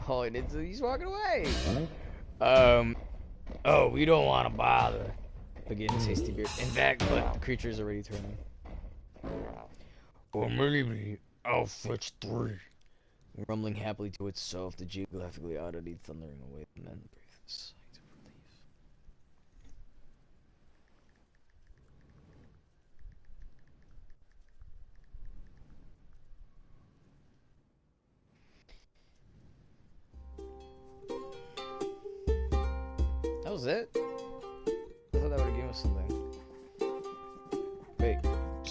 Oh, he's walking away. Oh, we don't want to bother. Begins Hastybeard. In fact, but the creature is already turning. Or maybe I'll fetch 3. Rumbling happily to itself, the geographically oddity thundering away. The men breathe a sigh of relief. That was it? I thought that would have given us something.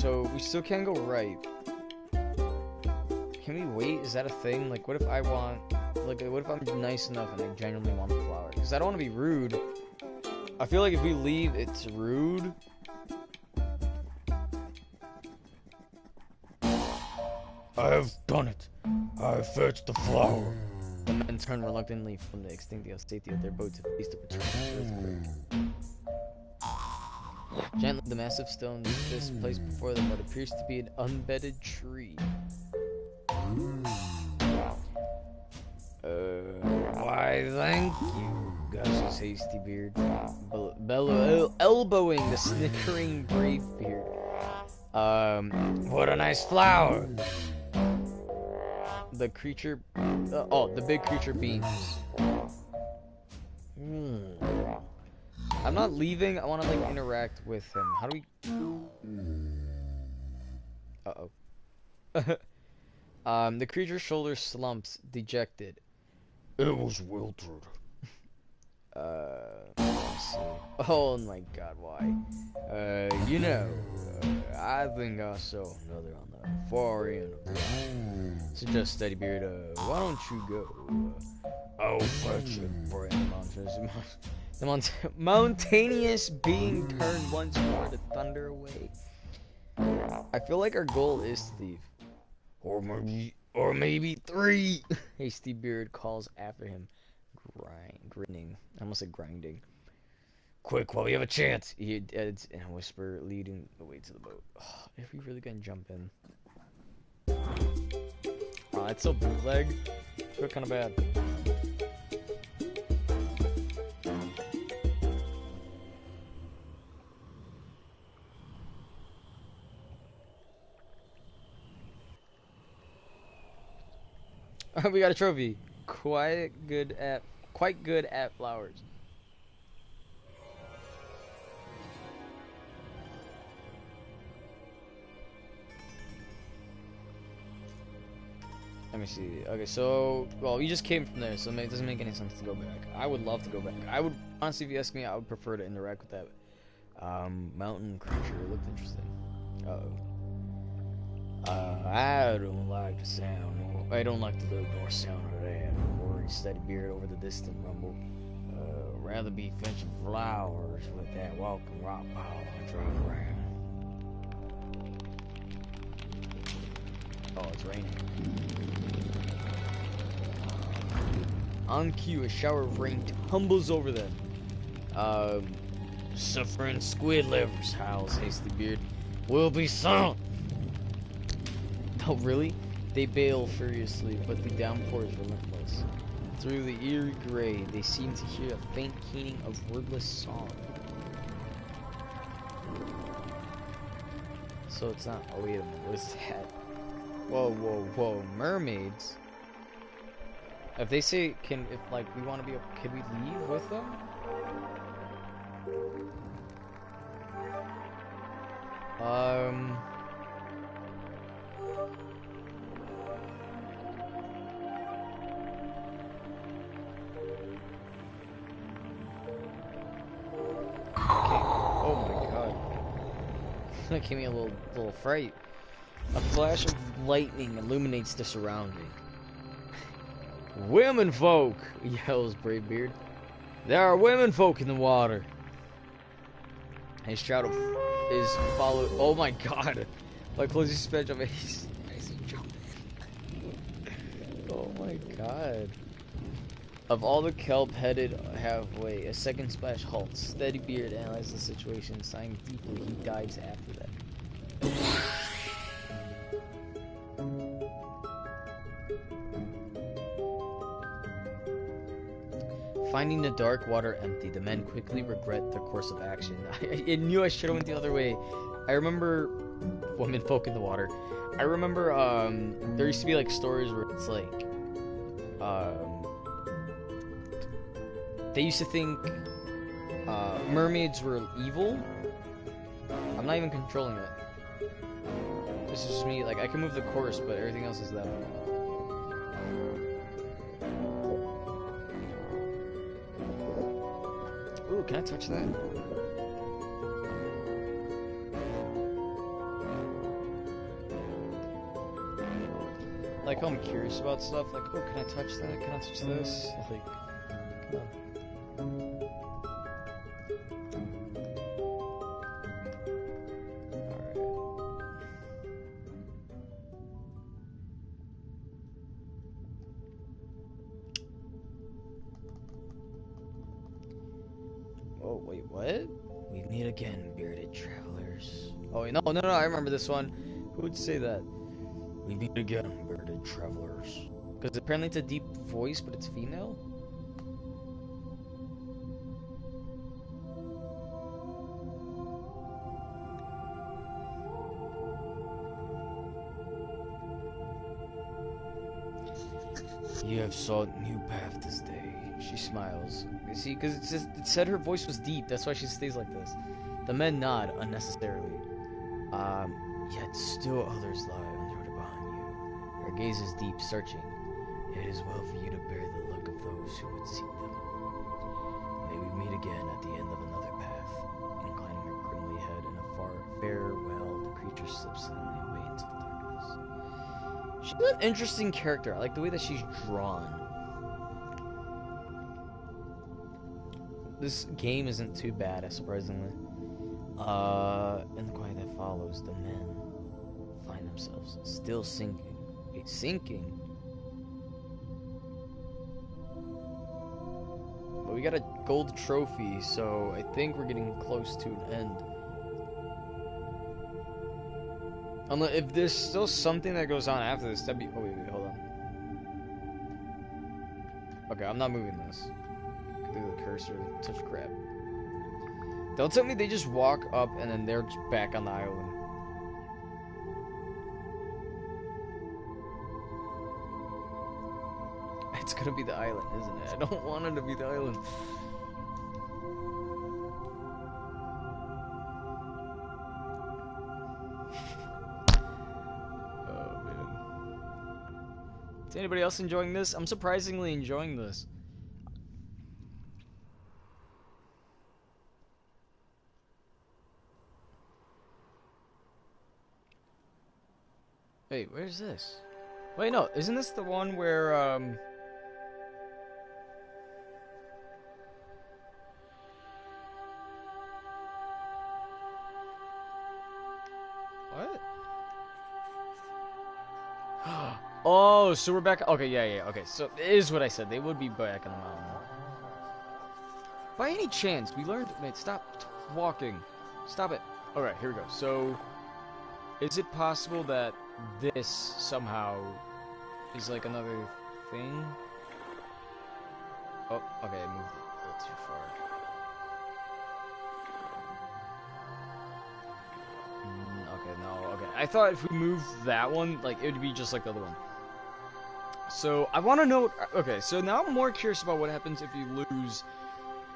so we still can't go right. Can we wait? Is that a thing? Like, what if I want... Like, what if I'm nice enough and I genuinely want the flower? Because I don't want to be rude. I feel like if we leave, it's rude. I have done it. I have fetched the flower. The men turn reluctantly from the extinct safety of their boat to face the return earthquake. Gently, the massive stone is placed before them what appears to be an unbedded tree. Why, thank you, gushes Hasty Beard, elbowing the snickering Brave Beard. What a nice flower! The creature, the big creature beams. I'm not leaving, I want to, like, interact with him. How do we... the creature's shoulder slumps, dejected. It was wilted. Let's see. Oh my god, why? I think I saw another on the far end of the line. Suggest Steady Beard, why don't you go? I'll fetch it, Brand the mountainous being turned once more to thunder away. I feel like our goal is to leave. Or maybe 3. Hasty Beard calls after him, grinning. I almost said grinding. Quick, while we have a chance, he adds in a whisper, leading the way to the boat. Oh, if we really gonna jump in. Oh, it's so bootleg. I feel kind of bad. We got a trophy. Quite good at flowers. Let me see. Okay, so, well, we just came from there, so it doesn't make any sense to go back. I would love to go back. I would, honestly, if you ask me, I would prefer to interact with that mountain creature. It looked interesting. I don't like the sound. I don't like the look nor sound of that. Worried Steady Beard over the distant rumble. Rather be fetching flowers with that walking rock pile and drive around. Oh, it's raining. On cue, a shower of rain tumbles over them. Suffering squid livers, howls Hasty Beard. Will be some. Oh, really? They bail furiously, but the downpour is relentless. Through the eerie gray, they seem to hear a faint keening of wordless song. So it's not... Oh, wait a minute. What is that? Whoa, whoa, whoa. Mermaids? If they say, we want to be... Can we leave with them? That gave me a little fright. A flash of lightning illuminates the surrounding. Women folk, yells Brave Beard. There are women folk in the water. His shout is followed. Oh my god! By closing suspension of Ace. Oh my god. Of all the kelp headed halfway, a second splash halts. Steady Beard analyzes the situation, sighing deeply, he dives after them. Finding the dark water empty, the men quickly regret their course of action. I knew I should have went the other way. I remember women folk in the water. I remember there used to be like stories where it's like they used to think mermaids were evil. I'm not even controlling it. This is just me. Like I can move the course, but everything else is them. Ooh, can I touch that? like how I'm curious about stuff. Like, oh, can I touch that? Can I touch this? Like, come on. Oh, wait, what? We meet again, bearded travelers. Oh, wait, no, I remember this one. Who would say that? We meet again, bearded travelers. Because apparently it's a deep voice, but it's female? You have sought new path this day. She smiles. You see, because it said her voice was deep. That's why she stays like this. The men nod unnecessarily. Yet still others lie unheard behind you. Her gaze is deep, searching. It is well for you to bear the luck of those who would seek them. May we meet again at the end of another path. Inclining her grimly head in a farewell, the creature slips slowly away into the darkness. She's an interesting character. I like the way that she's drawn. This game isn't too bad, surprisingly. In the quiet that follows, the men find themselves still sinking. Wait, sinking? But we got a gold trophy, so I think we're getting close to an end. Unless, if there's still something that goes on after this, that'd be... Oh, wait, hold on. Okay, I'm not moving this. Do the cursor, touch crap. Don't tell me they just walk up and then they're just back on the island. It's gonna be the island, isn't it? I don't want it to be the island. Oh, man. Is anybody else enjoying this? I'm surprisingly enjoying this. Wait, where's this? Wait, no, isn't this the one where, What? Oh, so we're back. Okay, yeah, okay. So it is what I said. They would be back on the mountain. By any chance, we learned... Wait, stop walking. Stop it. Alright, here we go. So, is it possible that this somehow is like another thing? Oh, okay, I moved it a little too far. Okay, no, okay. I thought if we moved that one, like, it would be just like the other one. So, I want to know... Okay, so now I'm more curious about what happens if you lose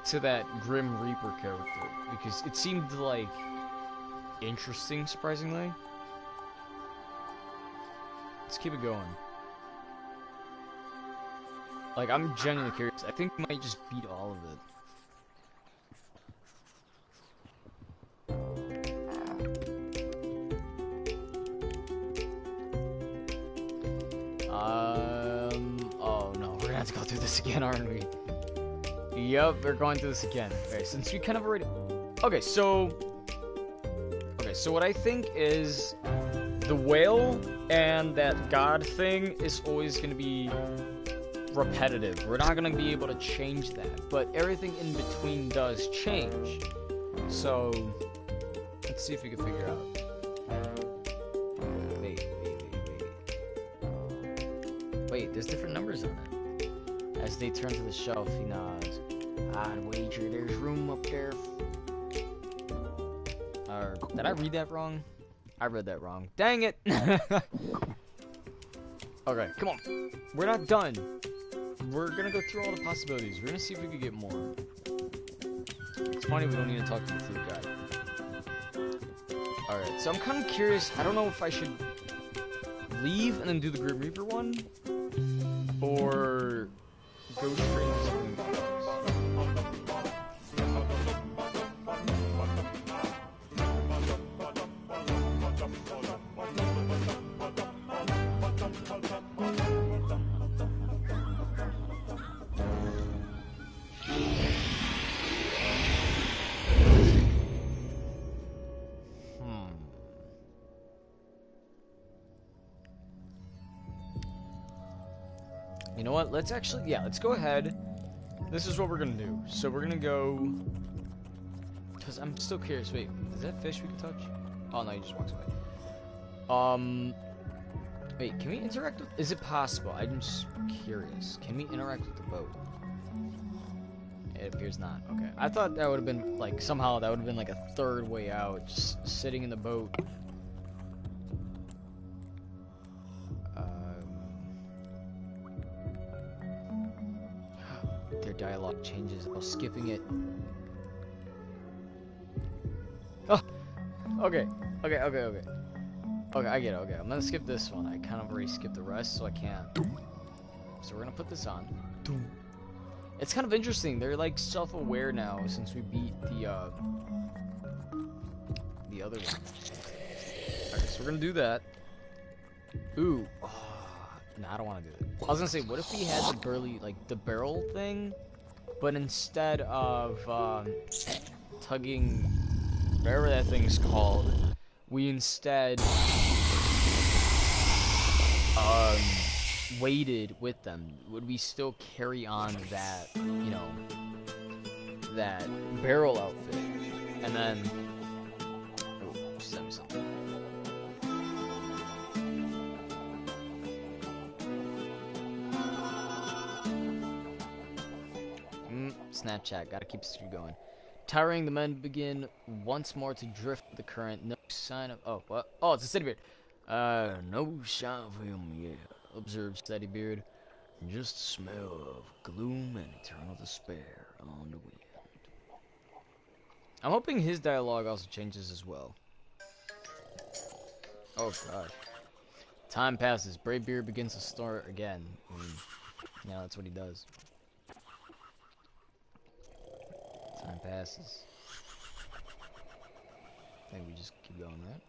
to that Grim Reaper character. Because it seemed, like, interesting, surprisingly. Let's keep it going. Like, I'm genuinely curious. I think we might just beat all of it. Oh no, we're gonna have to go through this again, aren't we? Yep, we're going through this again. Okay, since we kind of already... Okay, so what I think is the whale and that god thing is always going to be repetitive. We're not going to be able to change that, but everything in between does change. So, let's see if we can figure out. Wait, there's different numbers on it. As they turn to the shelf, he nods. I'd wager there's room up there. Did I read that wrong? I read that wrong. Dang it! Okay, come on. We're not done. We're gonna go through all the possibilities. We're gonna see if we can get more. It's funny we don't need to talk to the food guy. Alright, so I'm kind of curious. I don't know if I should leave and then do the Grim Reaper one, or go straight into something else. You know what? Let's actually, yeah, let's go ahead. This is what we're gonna do. So we're gonna go, because I'm still curious. Wait, is that fish we can touch? Oh no, he just walks away. Wait, can we interact with, is it possible? I'm just curious. Can we interact with the boat? It appears not. Okay. I thought that would have been, like, somehow that would have been like a third way out, just sitting in the boat. Their dialogue changes. I was skipping it. Oh! Okay. Okay, okay, okay. Okay, I get it. Okay, I'm gonna skip this one. I kind of already skipped the rest, so I can't. So we're gonna put this on. It's kind of interesting. They're like self-aware now since we beat the other one. Okay, so we're gonna do that. Ooh. Oh, no, I don't want to do that. I was gonna say, what if we had the Burly, like the barrel thing, but instead of tugging, whatever that thing's called, we instead waited with them? Would we still carry on that, you know, that barrel outfit? And then, oh, send me something. Snapchat, gotta keep the streak going. Tiring, the men begin once more to drift with the current. No sign of, oh, what? Oh, it's a Steady Beard. No sign of him yet, observed Steady Beard. Just the smell of gloom and eternal despair on the wind. I'm hoping his dialogue also changes as well. Oh god. Time passes. Bravebeard begins to snore again. Yeah, that's what he does. Time passes. I think we just keep going, right?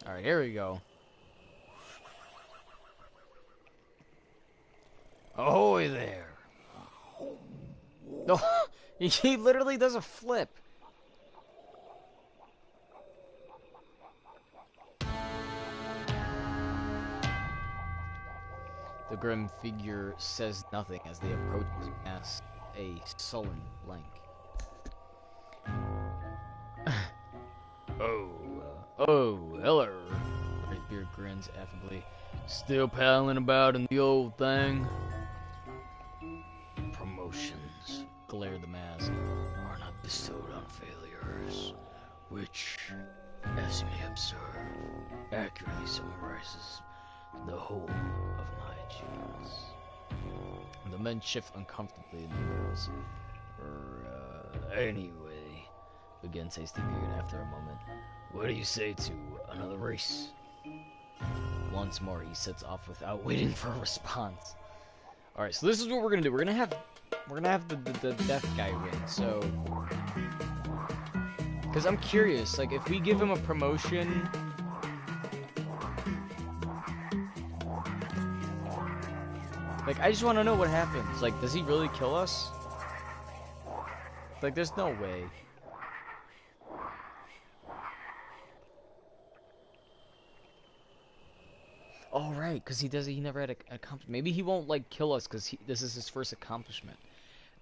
Alright, here we go. Ahoy there! No, he literally does a flip. The grim figure says nothing as they approach his mask, a sullen blank. Oh, hello. Redbeard grins affably. Still palling about in the old thing? Promotions, glared the mask, are not bestowed on failures, which, as you may observe, accurately summarizes the whole of my achievements. The men shift uncomfortably in the wheels. Anyway, begins Hasty Beard after a moment. What do you say to another race? Once more, he sets off without waiting for a response. All right, so this is what we're gonna do. We're gonna have the deaf guy win. So, because I'm curious, like if we give him a promotion. Like, I just want to know what happens. Like, does he really kill us? Like, there's no way. Oh, right, because he never had a accomplishment. Maybe he won't, like, kill us because this is his first accomplishment.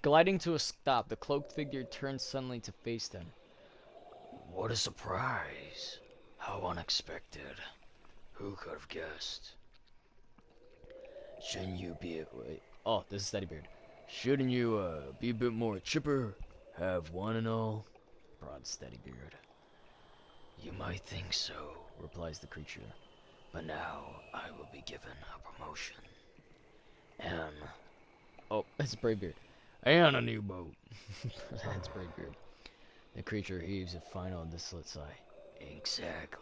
Gliding to a stop, the cloaked figure turns suddenly to face them. What a surprise. How unexpected. Who could have guessed? Shouldn't you be wait? Oh, this is Steady Beard. Shouldn't you be a bit more chipper? Have one and all? Broad Steady Beard. You might think so, replies the creature. But now I will be given a promotion. And oh, it's Bravebeard. And a new boat. That's Bravebeard. The creature heaves a final desolate sigh. Exactly.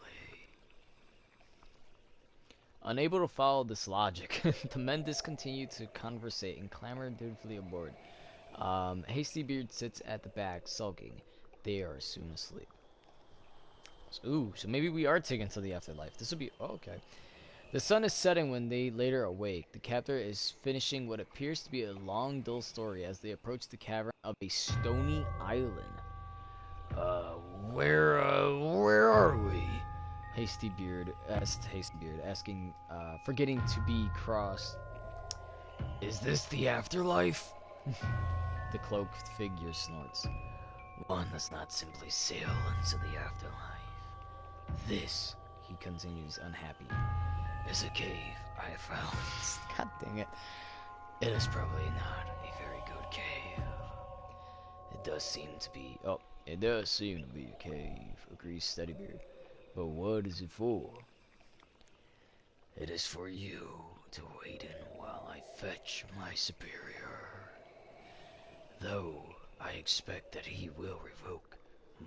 Unable to follow this logic, the men discontinue to conversate and clamber dutifully aboard. Hasty Beard sits at the back, sulking. They are soon asleep. Ooh, so maybe we are taken to the afterlife. This would be... Oh, okay. The sun is setting when they later awake. The captor is finishing what appears to be a long, dull story as they approach the cavern of a stony island. Where are we? Hastybeard, asking, forgetting to be crossed. Is this the afterlife? The cloaked figure snorts. One does not simply sail into the afterlife. This, he continues, unhappy, is a cave I found. God dang it. It is probably not a very good cave. It does seem to be... Oh, it does seem to be a cave, agrees Steadybeard. But what is it for? It is for you to wait in while I fetch my superior. Though I expect that he will revoke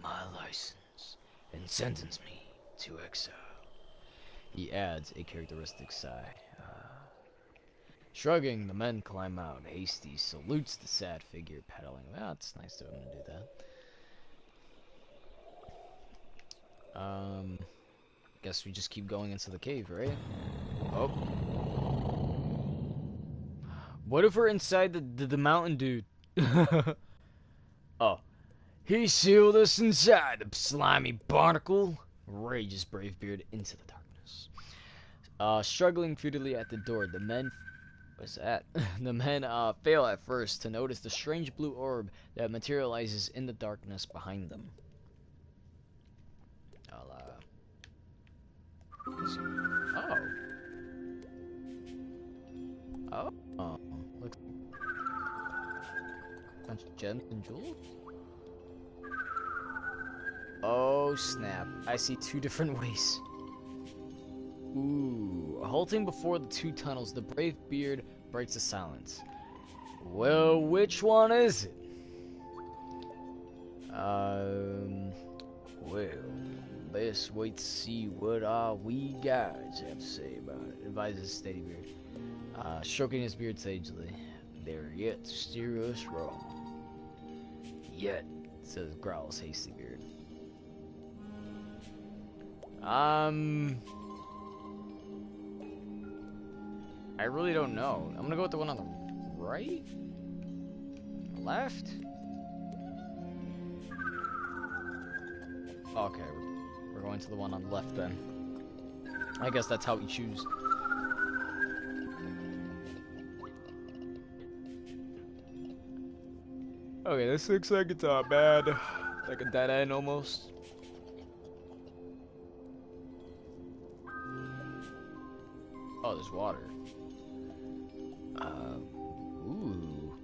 my license and sentence me to exile. He adds a characteristic sigh. Shrugging, the men climb out. Hasty salutes the sad figure pedaling. Well, it's nice of him to do that. Guess we just keep going into the cave, right? Oh. What if we're inside the mountain dude? Oh. He sealed us inside, the slimy barnacle! Rages Bravebeard into the darkness. Struggling futilely at the door, the men... What's that? The men fail at first to notice the strange blue orb that materializes in the darkness behind them. Oh, looks like a bunch of gems and jewels. Oh snap! I see two different ways. Ooh, halting before the two tunnels, the brave beard breaks the silence. Well, which one is it? Well, best wait to see what our wee guys have to say about it, advises Steadybeard. Stroking his beard sagely. They're yet to steer us wrong. Yet, says growls Hastybeard. I really don't know. I'm gonna go with the one on the right? Left? Okay, we're going to the one on the left then. I guess that's how we choose. Okay, this looks like it's bad. Like a dead end almost. Oh, there's water. Ooh.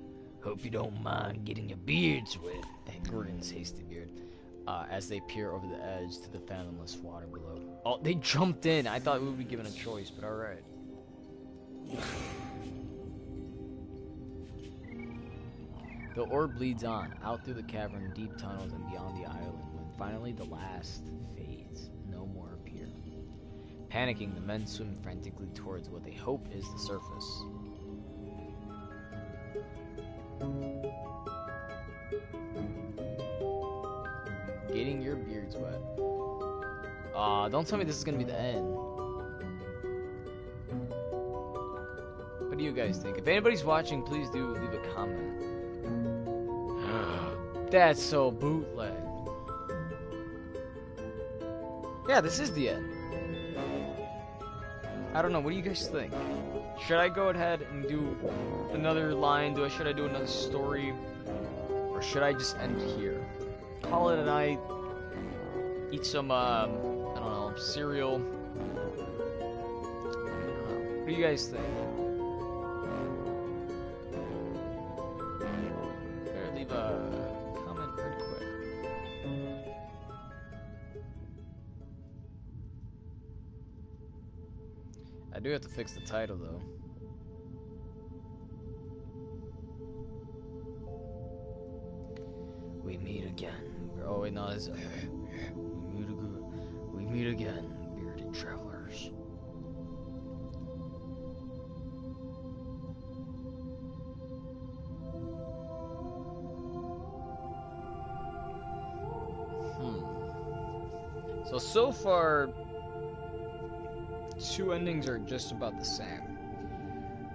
Hope you don't mind getting your beards wet. Grins Hastybeard, as they peer over the edge to the fathomless water below. Oh, they jumped in. I thought we would be given a choice, but alright. The orb leads on, out through the cavern, deep tunnels, and beyond the island, when finally the last fades. No more appear. Panicking, the men swim frantically towards what they hope is the surface. Getting your beards wet. Don't tell me this is gonna be the end. What do you guys think? If anybody's watching, please do leave a comment. That's so bootleg. Yeah, this is the end. I don't know, what do you guys think? Should I go ahead and do another line? Should I do another story? Or should I just end here? Call it a night. Eat some, I don't know, cereal. What do you guys think? Better leave a comment pretty quick. I do have to fix the title, though. We meet again. Oh wait, no, this. We meet again, bearded travelers. So far, two endings are just about the same.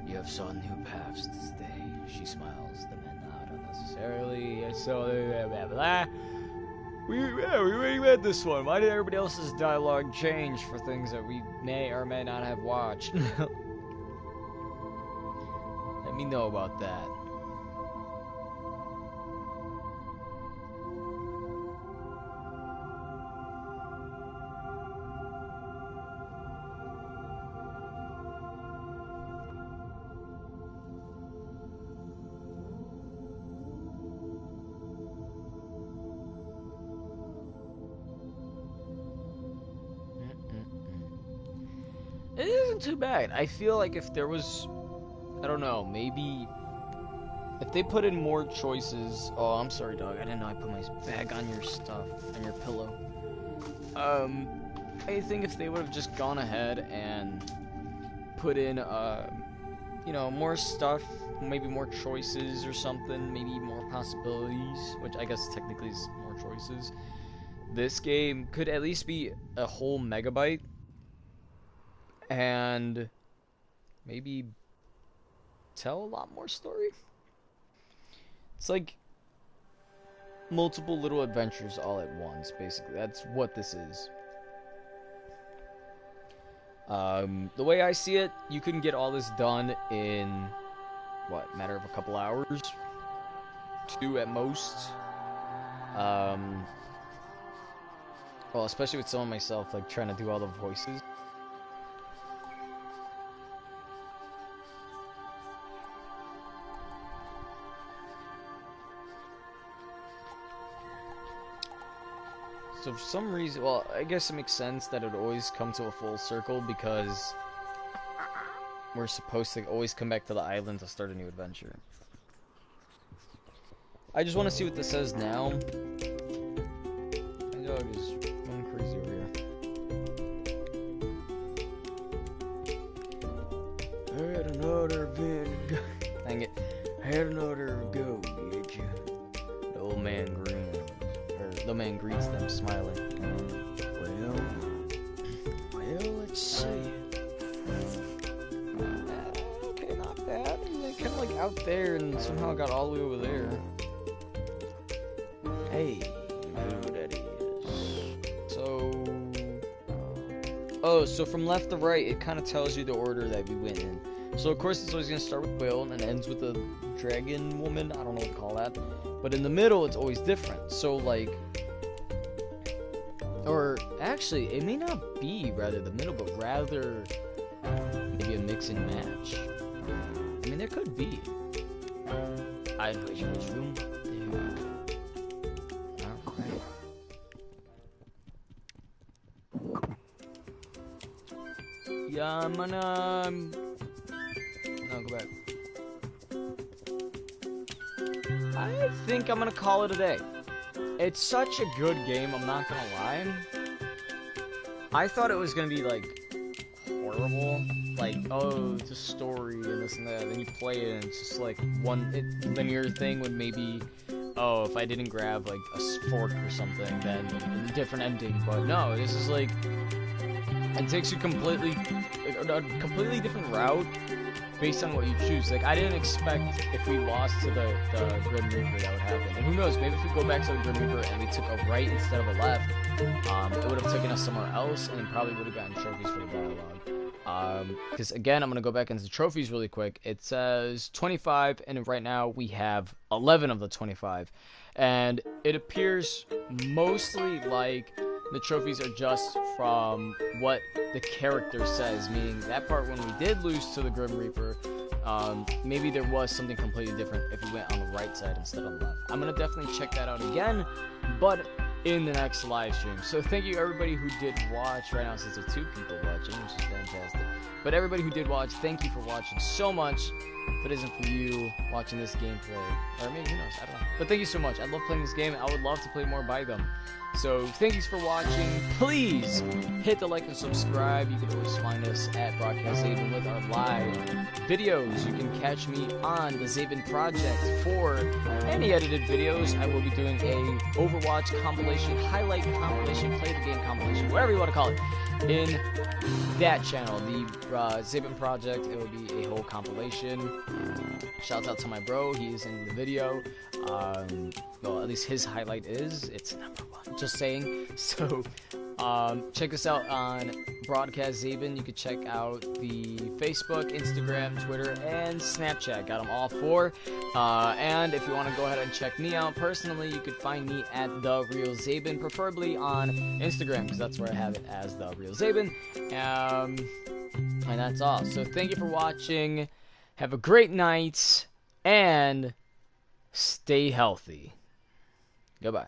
You have sought new paths this day. She smiles. The men nod unnecessarily. So blah blah blah. We already read this one. Why did everybody else's dialogue change for things that we may or may not have watched? Let me know about that. It isn't too bad. I feel like if there was, I don't know, maybe if they put in more choices. Oh, I'm sorry, dog. I didn't know I put my bag on your stuff, on your pillow. I think if they would have just gone ahead and put in, you know, more stuff, maybe more choices or something, maybe more possibilities, which I guess technically is more choices. This game could at least be a whole megabyte. And maybe tell a lot more story. It's like multiple little adventures all at once, basically. That's what this is. The way I see it, you can get all this done in, what, matter of a couple hours? 2 at most. Well, especially with someone myself, like, trying to do all the voices. So for some reason, well, I guess it makes sense that it always come to a full circle because we're supposed to always come back to the island to start a new adventure. I just want to see what this says now. My dog is going crazy over here. I had another vid. Dang it. I had another go, did you? The old man grins. The man greets them, smiling. Well, let's see. Okay, not bad. Kind of like out there, and somehow got all the way over there. Hey, you know who that is. So, oh, so from left to right, it kind of tells you the order that we went in. So of course, it's always gonna start with Will and ends with a dragon woman. I don't know what to call that. But in the middle, it's always different. So, like, or actually, it may not be rather the middle, but rather maybe a mix and match. I mean, there could be. I'd put you in this room. Alright. Yeah, I'm gonna. No, go back. I think I'm gonna call it a day. It's such a good game, I'm not gonna lie. I thought it was gonna be, like, horrible. Like, oh, it's a story and this and that. Then you play it and it's just, like, one linear thing with maybe, oh, if I didn't grab, like, a fork or something, then a different ending. But no, this is, like, it takes you a completely different route based on what you choose. Like, I didn't expect if we lost to the Grim Reaper that would happen. And who knows, maybe if we go back to the Grim Reaper and we took a right instead of a left, it would have taken us somewhere else and probably would have gotten trophies for the dialogue. Because again, I'm going to go back into the trophies really quick. It says 25, and right now we have 11 of the 25. And it appears mostly like the trophies are just from what the character says, meaning that part when we did lose to the Grim Reaper, maybe there was something completely different if we went on the right side instead of the left. I'm going to definitely check that out again, but in the next live stream. So thank you everybody who did watch. Right now since there are 2 people watching, which is fantastic. But everybody who did watch, thank you for watching so much. If it isn't for you watching this gameplay, or maybe who knows, I don't know. But thank you so much. I love playing this game. I would love to play more by them. So thank you for watching. Please hit the like and subscribe. You can always find us at Broadcast Zaben with our live videos. You can catch me on the Zaben Project for any edited videos. I will be doing a Overwatch compilation, highlight compilation, play the game compilation, whatever you want to call it, in that channel, the Zaben Project. It will be a whole compilation. Shout out to my bro, he is in the video. Well, at least his highlight is, it's #1. just saying. So, check us out on Broadcast Zabin. You could check out the Facebook, Instagram, Twitter, and Snapchat. Got them all 4. And if you want to go ahead and check me out personally, you could find me at The Real Zabin, preferably on Instagram, because that's where I have it as The Real Zabin. And that's all. So thank you for watching. Have a great night, and stay healthy. Goodbye.